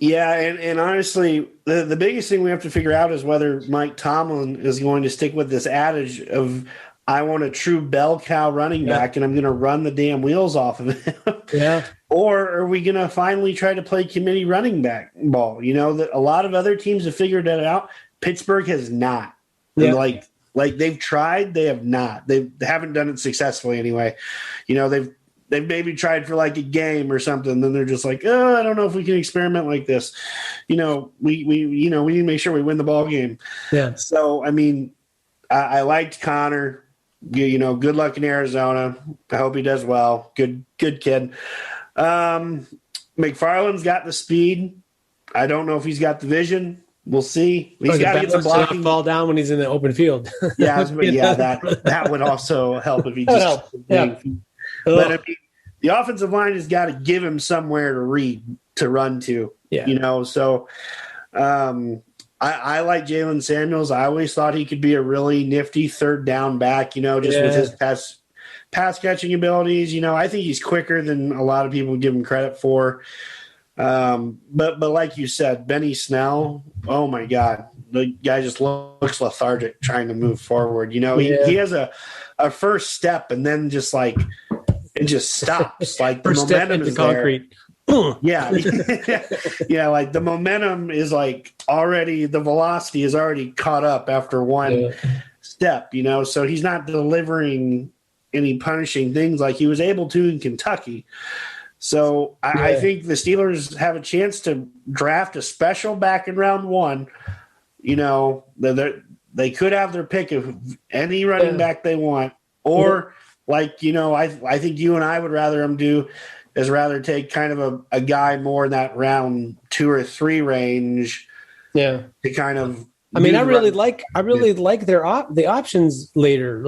Yeah, and honestly, the biggest thing we have to figure out is whether Mike Tomlin is going to stick with this adage of, I want a true bell cow running back, and I'm going to run the damn wheels off of him. Yeah. Or are we going to finally try to play committee running back ball? That a lot of other teams have figured that out. Pittsburgh has not. Yeah. Like they've tried, they have not. They haven't done it successfully anyway. They've maybe tried for like a game or something. Then they're just like, oh, I don't know if we can experiment like this. We need to make sure we win the ball game. Yeah. So I mean, I liked Connor. Good luck in Arizona. I hope he does well. Good kid. McFarland's got the speed. I don't know if he's got the vision. We'll see. He's got to get some blocking. Fall down when he's in the open field. That would also help if he just. Yeah. But I mean, the offensive line has got to give him somewhere to run to. Yeah. So I like Jalen Samuels. I always thought he could be a really nifty third down back. With his pass catching abilities. I think he's quicker than a lot of people give him credit for. But like you said, Benny Snell, oh my God, the guy just looks lethargic trying to move forward. He has a first step and then just like it just stops. Like the momentum is concrete. Yeah. Yeah. Like the momentum is like already, the velocity is already caught up after one step, so he's not delivering any punishing things like he was able to in Kentucky. So I think the Steelers have a chance to draft a special back in round 1. They could have their pick of any running back they want, or I think you and I would rather them do is rather take kind of a guy more in that round 2 or 3 range. Yeah, to kind of. I mean, I really like the options later.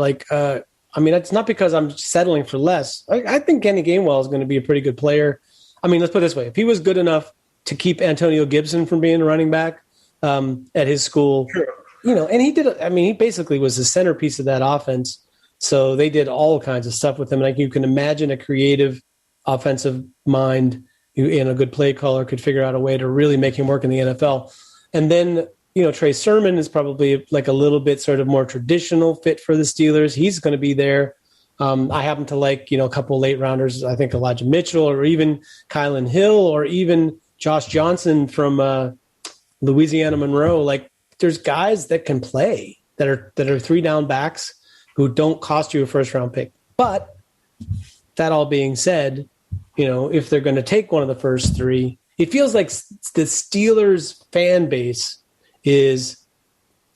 It's not because I'm settling for less. I think Kenny Gainwell is going to be a pretty good player. I mean, let's put it this way. If he was good enough to keep Antonio Gibson from being a running back at his school, and he basically was the centerpiece of that offense. So they did all kinds of stuff with him. Like you can imagine a creative offensive mind and a good play caller could figure out a way to really make him work in the NFL. And then Trey Sermon is probably like a little bit sort of more traditional fit for the Steelers. He's going to be there. I happen to like, a couple late rounders. I think Elijah Mitchell or even Kylan Hill or even Josh Johnson from Louisiana Monroe. Like there's guys that can play that are 3-down backs who don't cost you a first round pick. But that all being said, if they're going to take one of the first 3, it feels like the Steelers fan base is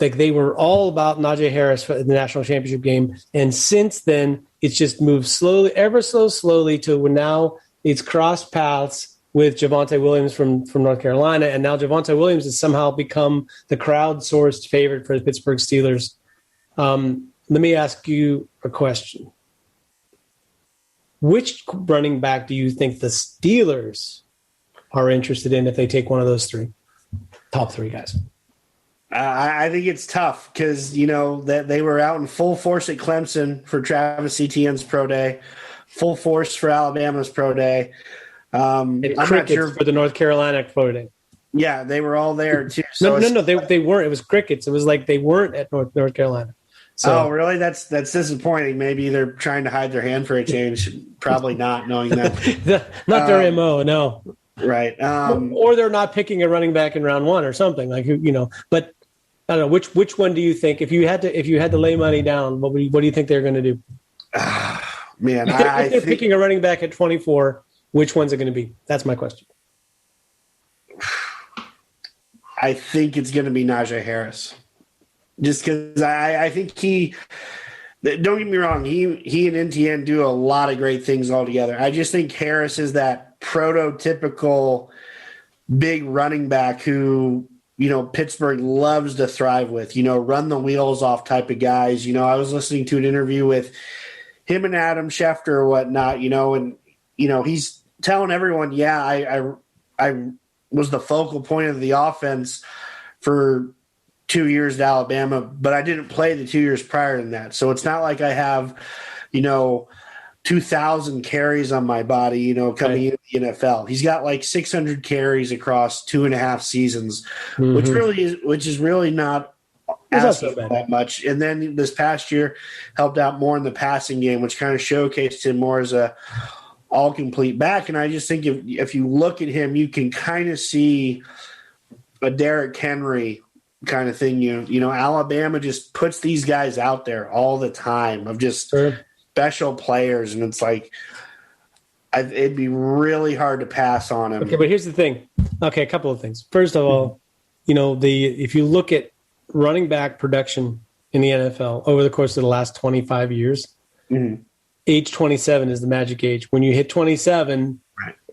like they were all about Najee Harris for the national championship game. And since then, it's just moved slowly, ever so slowly to when now it's crossed paths with Javonte Williams from North Carolina. And now Javonte Williams has somehow become the crowd-sourced favorite for the Pittsburgh Steelers. Let me ask you a question. Which running back do you think the Steelers are interested in if they take one of those 3? Top 3 guys. I think it's tough because, that they were out in full force at Clemson for Travis Etienne's pro day, full force for Alabama's pro day. I'm not sure for the North Carolina pro day. Yeah, they were all there too. So no, they weren't. It was crickets. It was like they weren't at North Carolina. So, really? That's disappointing. Maybe they're trying to hide their hand for a change. Probably not, knowing that. Not their MO, no. Right. Or they're not picking a running back in round 1 or something But I don't know which one do you think if you had to lay money down, what do you think they're going to do? Man, if they're picking a running back at 24, which one's it going to be? That's my question. I think it's going to be Najee Harris. Just because I think don't get me wrong, he and NTN do a lot of great things all together. I just think Harris is that prototypical big running back who, Pittsburgh loves to thrive with, run the wheels off type of guys. I was listening to an interview with him and Adam Schefter or whatnot, and, he's telling everyone, I was the focal point of the offense for 2 years at Alabama, but I didn't play the 2 years prior to that. So it's not like I have, 2,000 carries on my body, coming into the NFL. He's got like 600 carries across 2.5 seasons, which is really not asking that much. And then this past year helped out more in the passing game, which kind of showcased him more as a all-complete back. And I just think if you look at him, you can kind of see a Derrick Henry kind of thing. You know, Alabama just puts these guys out there all the time of just special players, and it's like it'd be really hard to pass on him. Okay, but here's the thing. Okay, a couple of things. First of all, you know, if you look at running back production in the NFL over the course of the last 25 years, age 27 is the magic age. When you hit 27,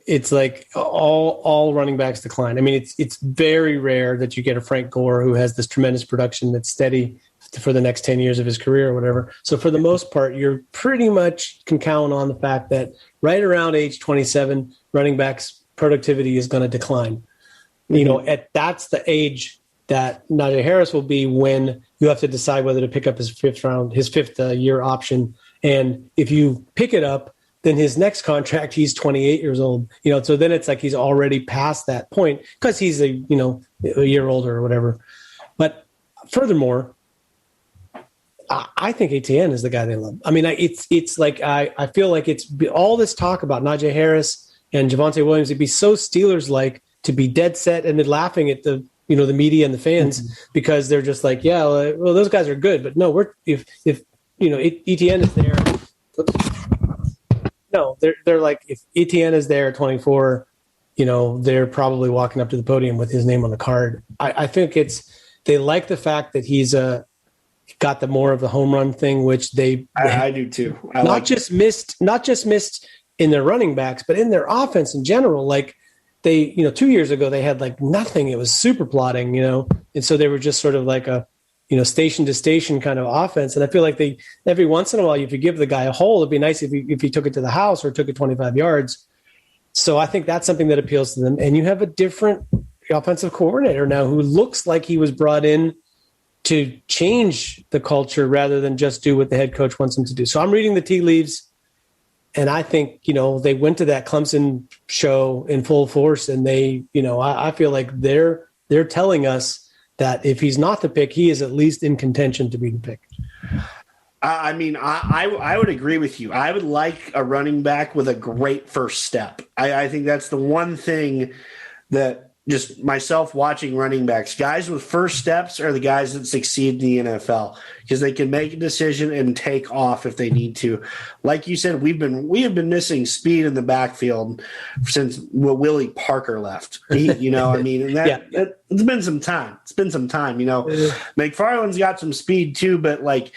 it's like all running backs decline. I mean, it's very rare that you get a Frank Gore who has this tremendous production that's steady for the next 10 years of his career or whatever. So for the most part, you're pretty much can count on the fact that right around age 27, running backs productivity is going to decline. You know, that's the age that Najee Harris will be when you have to decide whether to pick up his fifth year option. And if you pick it up, then his next contract, he's 28 years old. You know, so then it's like he's already past that point because he's a year older or whatever. But furthermore, I think ATN is the guy they love. I mean, it's like I feel like it's all this talk about Najee Harris and Javonte Williams. It'd be so Steelers-like to be dead set and then laughing at the media and the fans because they're just like, yeah, well, those guys are good, but no, if ETN is there. No, they're like, if ETN is there at 24, they're probably walking up to the podium with his name on the card. I think they like the fact that he's got the more of the home run thing, which I do too. Not just missed in their running backs, but in their offense in general. Like they, 2 years ago they had like nothing. It was super plotting, and so they were just sort of like a, station to station kind of offense. And I feel like every once in a while, if you give the guy a hole, it'd be nice if he took it to the house or took it 25 yards. So I think that's something that appeals to them. And you have a different offensive coordinator now who looks like he was brought in to change the culture rather than just do what the head coach wants him to do. So I'm reading the tea leaves, and I think, they went to that Clemson show in full force, and they, I feel like they're telling us that if he's not the pick, he is at least in contention to be the pick. I mean, I would agree with you. I would like a running back with a great first step. I think that's the one thing that just myself watching running backs, guys with first steps are the guys that succeed in the NFL because they can make a decision and take off if they need to. Like you said, we have been missing speed in the backfield since Willie Parker left. It's been some time. McFarland's got some speed too, but like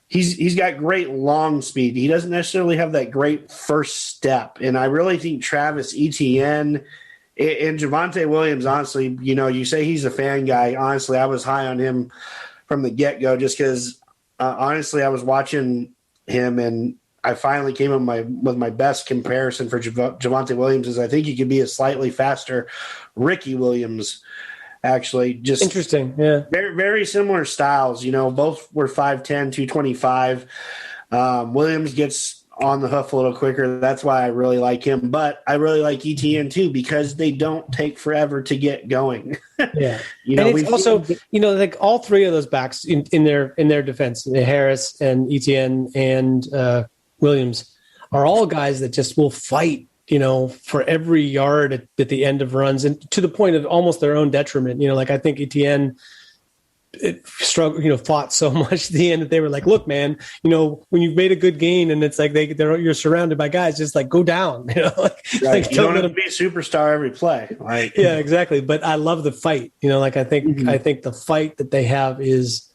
he's got great long speed. He doesn't necessarily have that great first step. And I really think Travis Etienne and Javonte Williams, honestly, you say he's a fan guy. Honestly, I was high on him from the get-go just because, honestly, I was watching him and I finally came up with my best comparison for Javonte Williams is I think he could be a slightly faster Ricky Williams, actually. Just interesting, yeah. Very, very similar styles. Both were 5'10", 225. Williams gets on the hoof a little quicker. That's why I really like him. But I really like ETN too because they don't take forever to get going. Yeah. And it's also, like all three of those backs in their defense, Harris and ETN and Williams are all guys that just will fight, for every yard at the end of runs and to the point of almost their own detriment. Like I think ETN fought so much at the end that they were like, look, man, when you've made a good gain and it's like you're surrounded by guys, just like go down, right. You don't have to be a superstar every play. Like, yeah, exactly. But I love the fight, I think the fight that they have it's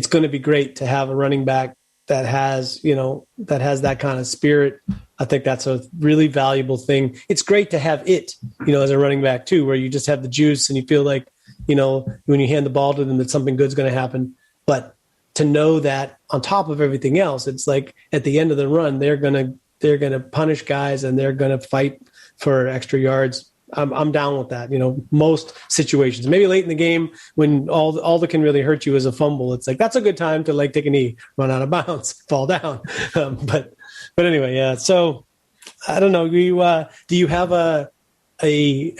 going to be great to have a running back that has that kind of spirit. I think that's a really valuable thing. It's great to have it, as a running back too, where you just have the juice and you feel like, when you hand the ball to them, that something good's going to happen. But to know that on top of everything else, it's like at the end of the run, they're going to punish guys and they're going to fight for extra yards. I'm down with that. Most situations, maybe late in the game when all that can really hurt you is a fumble. It's like, that's a good time to like take a knee, run out of bounds, fall down. But anyway, yeah. So I don't know. Do you have a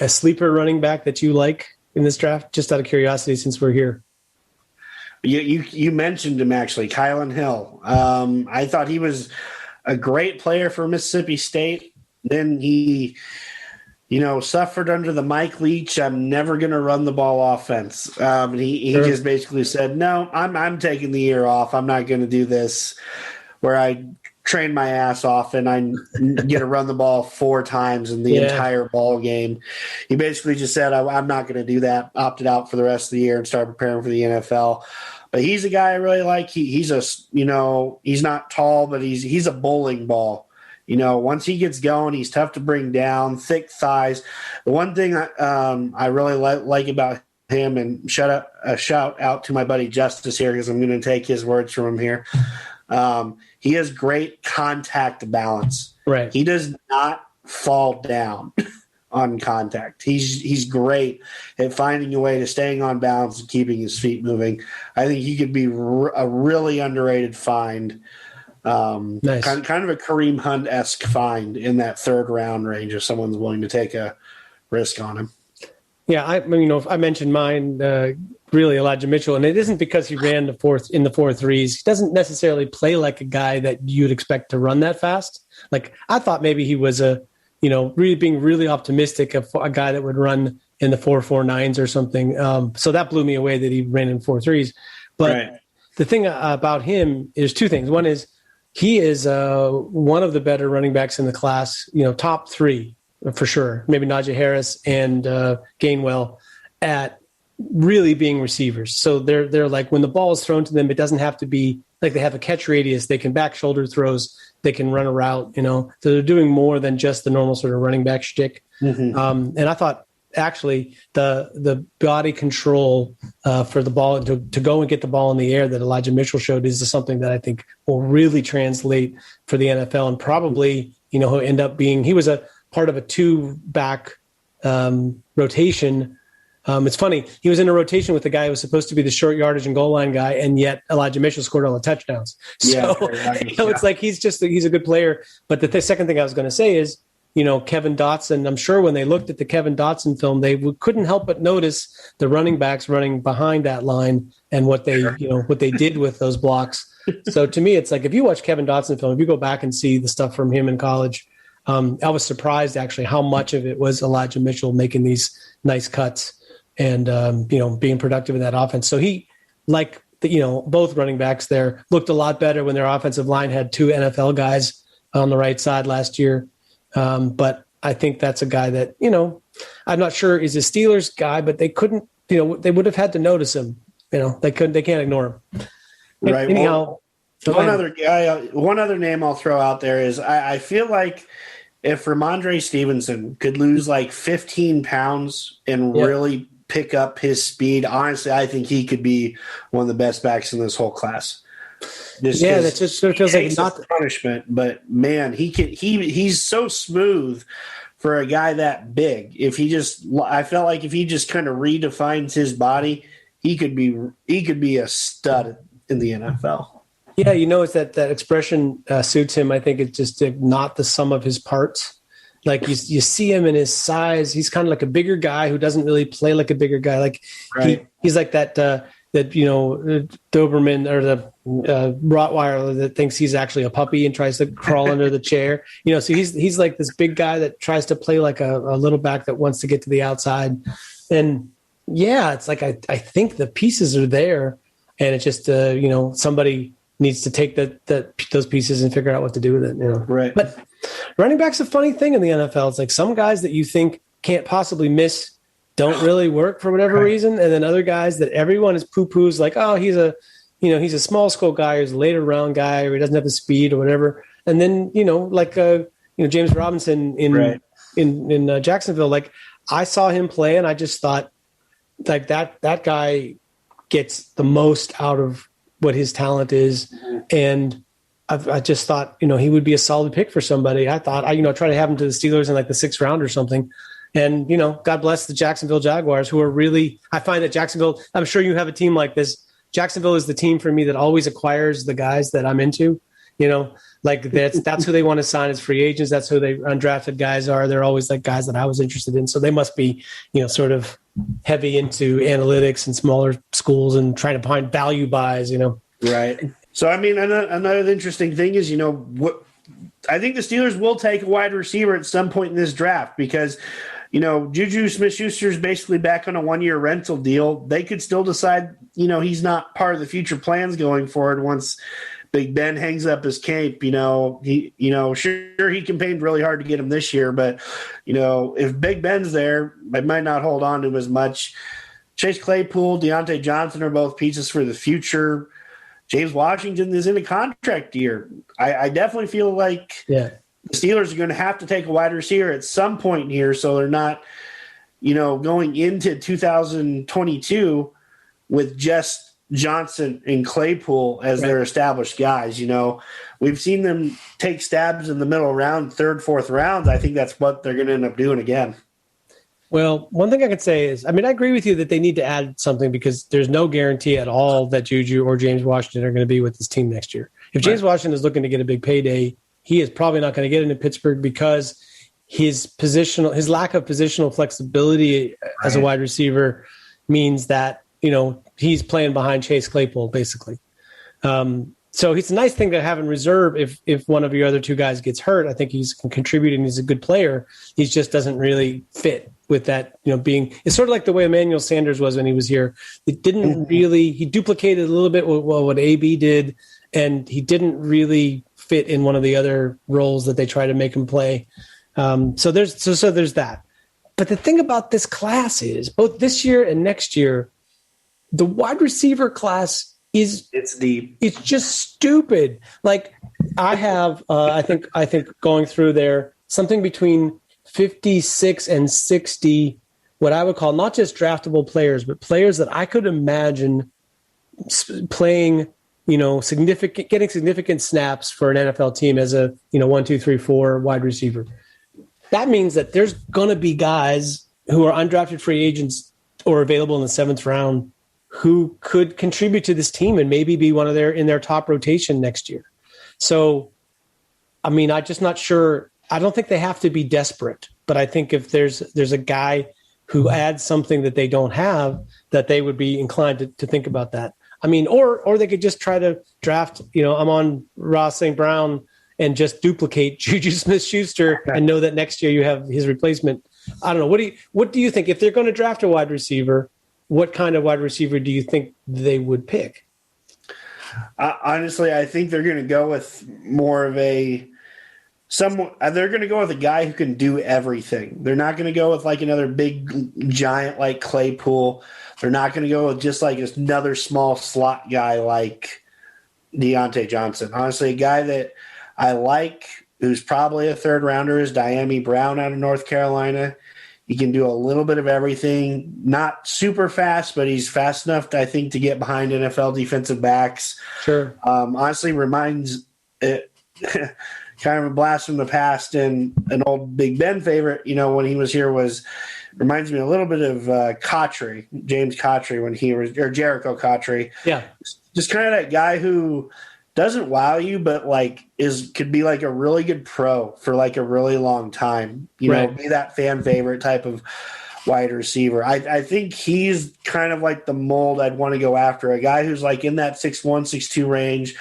sleeper running back that you like in this draft, just out of curiosity, since we're here? You mentioned him, actually, Kylan Hill. I thought he was a great player for Mississippi State. Then he suffered under the Mike Leach, I'm never going to run the ball offense. He Sure. just basically said, no, I'm taking the year off. I'm not going to do this where I train my ass off and I get to run the ball 4 times in the entire ball game. He basically just said, I'm not going to do that, opted out for the rest of the year and started preparing for the NFL. But he's a guy I really like. He's not tall, but he's a bowling ball. Once he gets going, he's tough to bring down, thick thighs. The one thing I really like about him, and shout out to my buddy Justice here because I'm going to take his words from him here. He has great contact balance. Right. He does not fall down on contact. He's great at finding a way to staying on balance and keeping his feet moving. I think he could be a really underrated find. Nice. Kind of a Kareem Hunt-esque find in that 3rd round range if someone's willing to take a risk on him. Yeah, I mentioned mine, really Elijah Mitchell, and it isn't because he ran in the 4.3s. He doesn't necessarily play like a guy that you'd expect to run that fast. Like I thought maybe he was really being really optimistic of a guy that would run in the 4.49s or something. So that blew me away that he ran in 4.3s. But The thing about him is 2 things. One is he is one of the better running backs in the class, top 3 for sure. Maybe Najee Harris and Gainwell at really being receivers. So they're like when the ball is thrown to them, it doesn't have to be like they have a catch radius. They can back shoulder throws. They can run a route, So they're doing more than just the normal sort of running back shtick. Mm-hmm. And I thought actually the body control for the ball to go and get the ball in the air that Elijah Mitchell showed is something that I think will really translate for the NFL and probably, he'll end up being, he was a part of a 2-back rotation. It's funny. He was in a rotation with the guy who was supposed to be the short yardage and goal line guy, and yet Elijah Mitchell scored all the touchdowns. So it's like he's a good player. But the second thing I was going to say is, Kevin Dotson, I'm sure when they looked at the Kevin Dotson film, they couldn't help but notice the running backs running behind that line and what they did with those blocks. So to me, it's like if you watch Kevin Dotson film, if you go back and see the stuff from him in college, I was surprised actually how much of it was Elijah Mitchell making these nice cuts and being productive in that offense. So he, like both running backs there, looked a lot better when their offensive line had 2 NFL guys on the right side last year. But I think that's a guy that I'm not sure is a Steelers guy, but they couldn't. They would have had to notice him. They can't ignore him. Right. Anyhow, one other name I'll throw out there is I feel like if Ramondre Stevenson could lose like 15 pounds and really pick up his speed, honestly, I think he could be one of the best backs in this whole class. That just sort of feels like not punishment, but man, he's so smooth for a guy that big. I felt like if he just kind of redefines his body, he could be a stud in the NFL. Yeah, it's that expression suits him. I think it's just not the sum of his parts. Like you see him in his size. He's kind of like a bigger guy who doesn't really play like a bigger guy. Like he's like that Doberman or the Rottweiler that thinks he's actually a puppy and tries to crawl under the chair. So he's like this big guy that tries to play like a little back that wants to get to the outside. And it's like I think the pieces are there, and it's just somebody needs to take those pieces and figure out what to do with it. Right. But running back's a funny thing in the NFL. It's like some guys that you think can't possibly miss don't really work for whatever reason, and then other guys that everyone is poo-poos like, oh, he's a small school guy, he's a later round guy, or he doesn't have the speed or whatever. And then James Robinson in Jacksonville, like I saw him play, and I just thought like that guy gets the most out of what his talent is, and I just thought he would be a solid pick for somebody. I thought try to have him to the Steelers in like the 6th round or something. And, God bless the Jacksonville Jaguars, who are really – I find that Jacksonville – I'm sure you have a team like this. Jacksonville is the team for me that always acquires the guys that I'm into. Like that's who they want to sign as free agents. That's who they undrafted guys are. They're always like guys that I was interested in. So they must be, sort of heavy into analytics and smaller schools and trying to find value buys, Right. So, I mean, another interesting thing is, I think the Steelers will take a wide receiver at some point in this draft because – Juju Smith-Schuster is basically back on a 1-year rental deal. They could still decide, he's not part of the future plans going forward once Big Ben hangs up his cape. Sure, he campaigned really hard to get him this year, but, if Big Ben's there, I might not hold on to him as much. Chase Claypool, Deontay Johnson are both pieces for the future. James Washington is in a contract year. I definitely feel like the Steelers are going to have to take a wide receiver at some point here, so they're not, going into 2022 with just Johnson and Claypool as their established guys. We've seen them take stabs in the middle round, third, fourth rounds. I think that's what they're going to end up doing again. Well, one thing I could say is, I agree with you that they need to add something because there's no guarantee at all that Juju or James Washington are going to be with this team next year. If James Washington is looking to get a big payday, he is probably not going to get into Pittsburgh because his lack of positional flexibility as a wide receiver means that, he's playing behind Chase Claypool, basically. So it's a nice thing to have in reserve if one of your other two guys gets hurt. I think he's contributing. He's a good player. He just doesn't really fit with that, it's sort of like the way Emmanuel Sanders was when he was here. It didn't really, he duplicated a little bit what AB did, and he didn't really fit in one of the other roles that they try to make him play. So there's that. But the thing about this class is, both this year and next year, the wide receiver class it's deep. It's just stupid. Like I have, I think going through there, something between 56 and 60, what I would call not just draftable players, but players that I could imagine playing, getting significant snaps for an NFL team as a, 1, 2, 3, 4 wide receiver. That means that there's going to be guys who are undrafted free agents or available in the 7th round who could contribute to this team and maybe be in their top rotation next year. So, I'm just not sure. I don't think they have to be desperate, but I think if there's a guy who adds something that they don't have, that they would be inclined to think about that. Or they could just try to draft, I'm on Ross St. Brown and just duplicate Juju Smith-Schuster and know that next year you have his replacement. I don't know. What do you think? If they're going to draft a wide receiver, what kind of wide receiver do you think they would pick? Honestly, I think they're going to go with more of they're going to go with a guy who can do everything. They're not going to go with like another big giant like Claypool. They're not going to go with just like another small slot guy like Deontay Johnson. Honestly, a guy that I like, who's probably a 3rd rounder, is Diami Brown out of North Carolina. He can do a little bit of everything. Not super fast, but he's fast enough, I think, to get behind NFL defensive backs. Sure. Honestly, reminds it kind of a blast from the past, and an old Big Ben favorite, when he was here reminds me a little bit of Cotry, James Cotry, when he was, or Jericho Cotry. Yeah. Just kind of that guy who doesn't wow you, but could be like a really good pro for like a really long time. Be that fan favorite type of wide receiver. I think he's kind of like the mold I'd want to go after. A guy who's like in that 6'1", 6'2" range,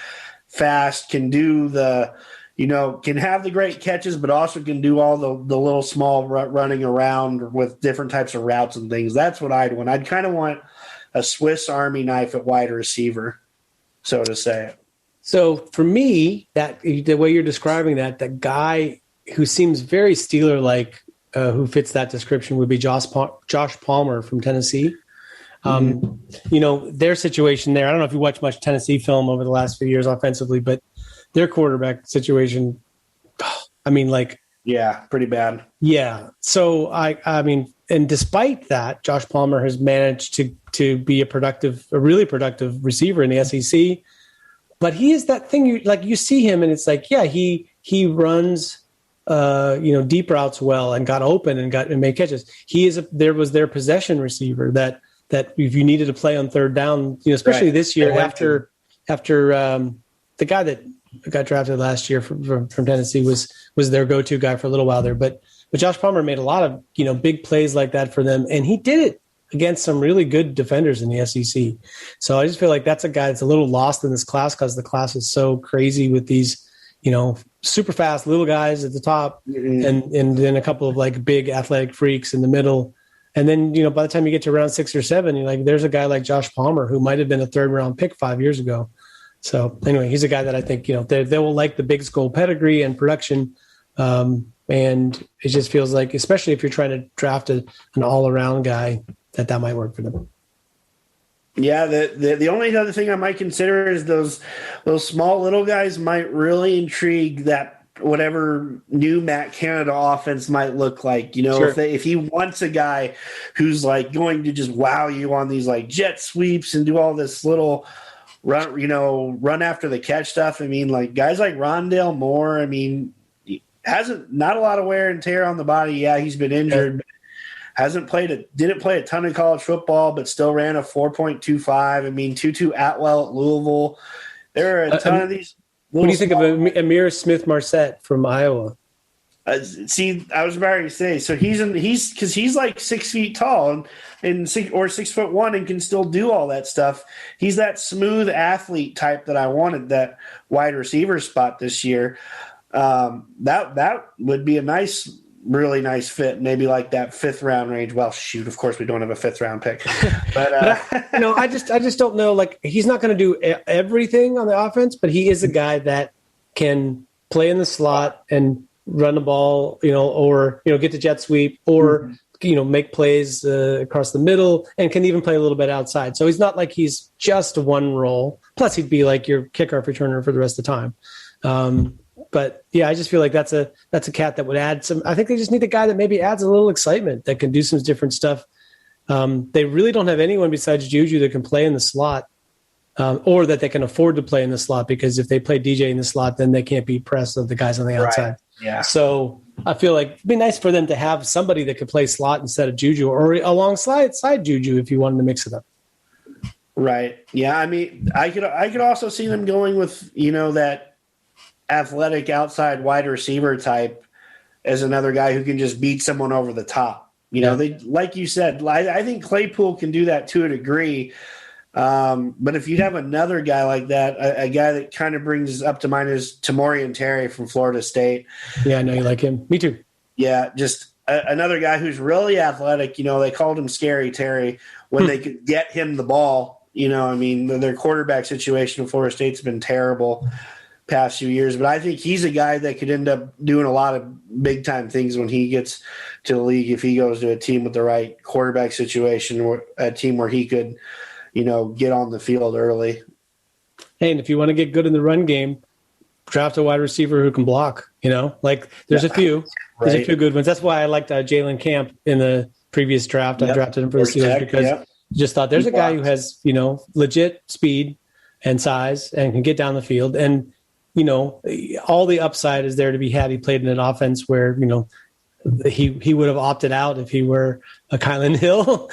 fast, can do can have the great catches, but also can do all the little small running around with different types of routes and things. That's what I'd want. I'd kind of want a Swiss Army knife at wide receiver, so to say. So for me, that the way you're describing that, the guy who seems very Steeler-like, who fits that description, would be Josh Palmer from Tennessee. Their situation there, I don't know if you watched much Tennessee film over the last few years offensively, but their quarterback situation, pretty bad. Yeah. So and despite that, Josh Palmer has managed to be a really productive receiver in the SEC. But he is that thing you see him and it's like, he runs deep routes well and got open and made catches. There was their possession receiver that if you needed to play on 3rd down, especially this year after the guy that got drafted last year from Tennessee was their go-to guy for a little while there. But Josh Palmer made a lot of big plays like that for them, and he did it against some really good defenders in the SEC. So I just feel like that's a guy that's a little lost in this class because the class is so crazy with these super fast little guys at the top, Mm-hmm. and then a couple of like big athletic freaks in the middle. And then, by the time you get to round 6 or 7, you're like, there's a guy like Josh Palmer who might have been a 3rd round pick 5 years ago. So anyway, he's a guy that I think, they will like the big skull pedigree and production. And it just feels like, especially if you're trying to draft an all-around guy, that might work for them. Yeah, the only other thing I might consider is those small little guys might really intrigue that whatever new Matt Canada offense might look like. Sure. If he wants a guy who's like going to just wow you on these like jet sweeps and do all this little run after the catch stuff. I mean, like guys like Rondale Moore. I mean, not a lot of wear and tear on the body. Yeah, he's been injured. Didn't play a ton of college football, but still ran a 4.25. I mean, Tutu Atwell at Louisville. There are a ton of these. What do you think of Amir Smith-Marset from Iowa? See, I was about to say, so he's because he's like 6 feet tall and 6'1" and can still do all that stuff. He's that smooth athlete type that I wanted, that wide receiver spot this year. That would be a really nice fit, maybe like that 5th round range. Well, shoot, of course we don't have a 5th round pick, but I just don't know. Like, he's not going to do everything on the offense, but he is a guy that can play in the slot and run the ball, or get the jet sweep, or make plays across the middle, and can even play a little bit outside. So he's not like he's just one role. Plus, he'd be like your kickoff returner for the rest of the time. But yeah, I just feel like that's a cat that would add some. I think they just need a guy that maybe adds a little excitement, that can do some different stuff. They really don't have anyone besides Juju that can play in the slot, or that they can afford to play in the slot, because if they play DJ in the slot, then they can't beat press of the guys on the outside. Right. Yeah. So I feel like it'd be nice for them to have somebody that could play slot instead of Juju, or alongside Juju if you wanted to mix it up. Right. Yeah. I mean, I could also see them going with that athletic outside wide receiver type as another guy who can just beat someone over the top. They, like you said, I think Claypool can do that to a degree. But if you'd have another guy like that, a guy that kind of brings up to mind is Tamorrion Terry from Florida State. Yeah, I know you like him. Me too. Yeah, just another guy who's really athletic. They called him Scary Terry when they could get him the ball. I mean, their quarterback situation in Florida State's been terrible past few years, but I think he's a guy that could end up doing a lot of big time things when he gets to the league, if he goes to a team with the right quarterback situation, or a team where he could, get on the field early. Hey, and if you want to get good in the run game, draft a wide receiver who can block. There's a few. There's a few good ones. That's why I liked Jalen Camp in the previous draft. I drafted him for the Steelers because I just thought there's a guy who has, legit speed and size and can get down the field. And all the upside is there to be had. He played in an offense where, he would have opted out if he were a Kylan Hill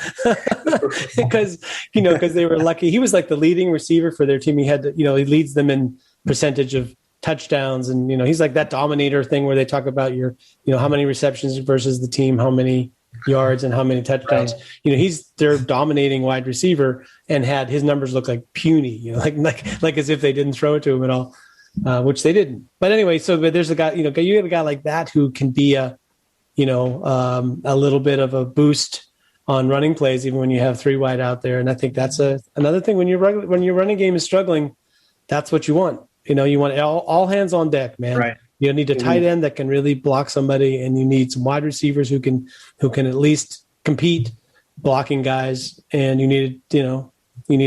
because they were lucky. He was like the leading receiver for their team. He had, he leads them in percentage of touchdowns. And, he's like that dominator thing where they talk about your, how many receptions versus the team, how many yards and how many touchdowns. Right. He's their dominating wide receiver and had his numbers look like puny, like as if they didn't throw it to him at all. Which they didn't. But anyway, but there's a guy, you have a guy like that who can be a little bit of a boost on running plays, even when you have 3 wide out there. And I think that's another thing when your running game is struggling, that's what you want. You want all hands on deck, man. Right. You need a tight end that can really block somebody, and you need some wide receivers who can at least compete blocking guys. And you need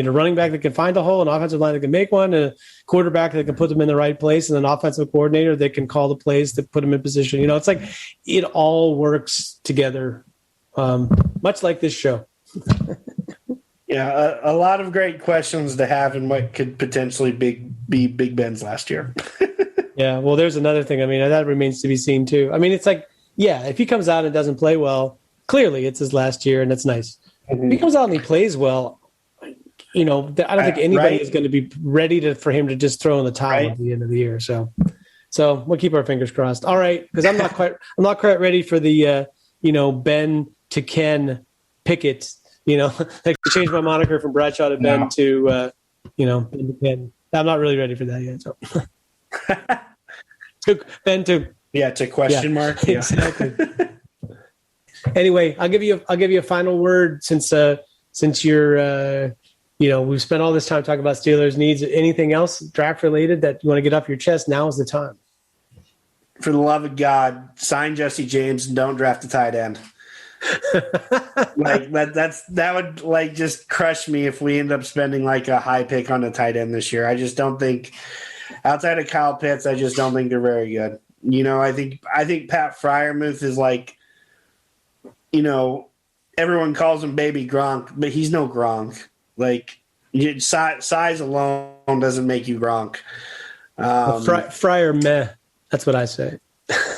a running back that can find a hole, an offensive line that can make one, a quarterback that can put them in the right place, and an offensive coordinator that can call the plays to put them in position. It's like it all works together, much like this show. Yeah, a lot of great questions to have in what could potentially be Big Ben's last year. Yeah, well, there's another thing. I mean, that remains to be seen too. I mean, it's like, yeah, if he comes out and doesn't play well, clearly it's his last year, and that's nice. Mm-hmm. If he comes out and he plays well, I don't think anybody is going to be ready for him to just throw in the towel at the end of the year. So we'll keep our fingers crossed. All right, because I'm not quite ready for the Ben to Ken Pickett. Like to change my moniker from Bradshaw to Ben to Ben to Ken. I'm not really ready for that yet. So to question mark. Yeah. Exactly. Anyway, I'll give you a final word since you're we've spent all this time talking about Steelers needs. Anything else draft related that you want to get off your chest? Now is the time. For the love of God, sign Jesse James and don't draft a tight end. That would like just crush me if we end up spending like a high pick on a tight end this year. I just don't think, outside of Kyle Pitts, I just don't think they're very good. I think Pat Freiermuth is like, everyone calls him Baby Gronk, but he's no Gronk. Like, size alone doesn't make you Gronk. Fryer meh. That's what I say.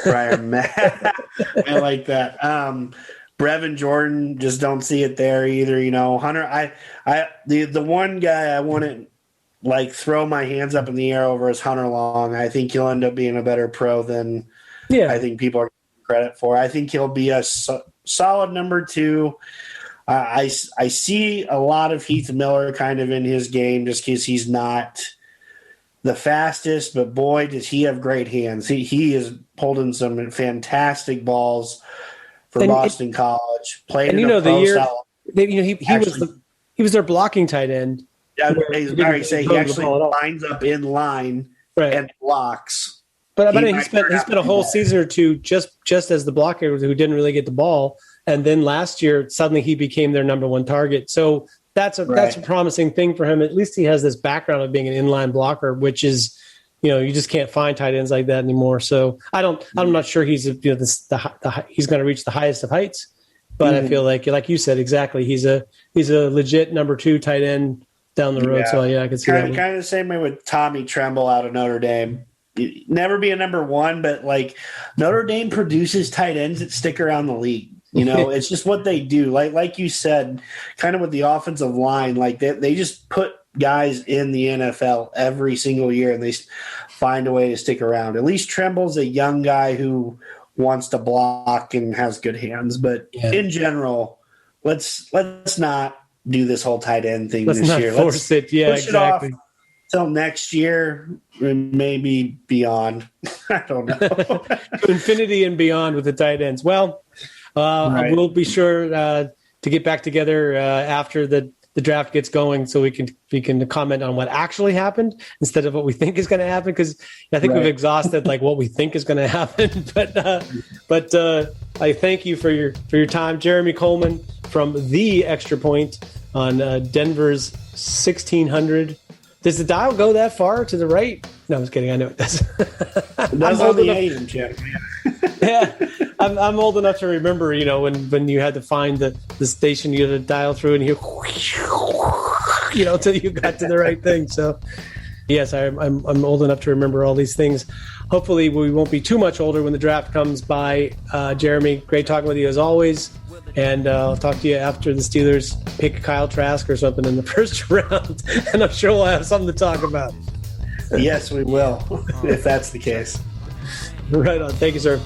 Fryer meh. I like that. Brevin Jordan, just don't see it there either. Hunter, the one guy I wouldn't like throw my hands up in the air over is Hunter Long. I think he'll end up being a better pro than I think people are giving credit for. I think he'll be a solid number 2. I see a lot of Heath Miller kind of in his game just because he's not the fastest, but boy, does he have great hands. He is holding some fantastic balls for Boston College. Played in a pro style. He was their blocking tight end. Yeah, he actually lines up in line and blocks. But he spent a whole season or two just as the blocker who didn't really get the ball. And then last year, suddenly he became their number 1 target. So that's a promising thing for him. At least he has this background of being an inline blocker, which is, you just can't find tight ends like that anymore. So I'm not sure he's he's going to reach the highest of heights, but I feel like you said exactly, he's a legit number 2 tight end down the road. Yeah. So I can see that. Kind of the same way with Tommy Tremble out of Notre Dame. Never be a number 1, but like Notre Dame produces tight ends that stick around the league. It's just what they do. Like you said, kind of with the offensive line, like they just put guys in the NFL every single year, and they find a way to stick around. At least Tremble's a young guy who wants to block and has good hands. But in general, let's not do this whole tight end thing this year. Let's push exactly. It off till next year, maybe beyond. I don't know. To infinity and beyond with the tight ends. Well, we'll be sure to get back together after the draft gets going, so we can comment on what actually happened instead of what we think is going to happen. Because I think we've exhausted like what we think is going to happen. But I thank you for your time, Jeremy Kohlman from THEExtra Point on Denver's 1600. Does the dial go that far to the right? No, I'm just kidding. I know it does. It does on the AM, Jim. Yeah, I'm old enough to remember, when you had to find the station you had to dial through and until you got to the right thing. So, yes, I'm old enough to remember all these things. Hopefully, we won't be too much older when the draft comes by. Jeremy, great talking with you as always. And I'll talk to you after the Steelers pick Kyle Trask or something in the first round. And I'm sure we'll have something to talk about. Yes, we will, if that's the case. Right on. Thank you, sir.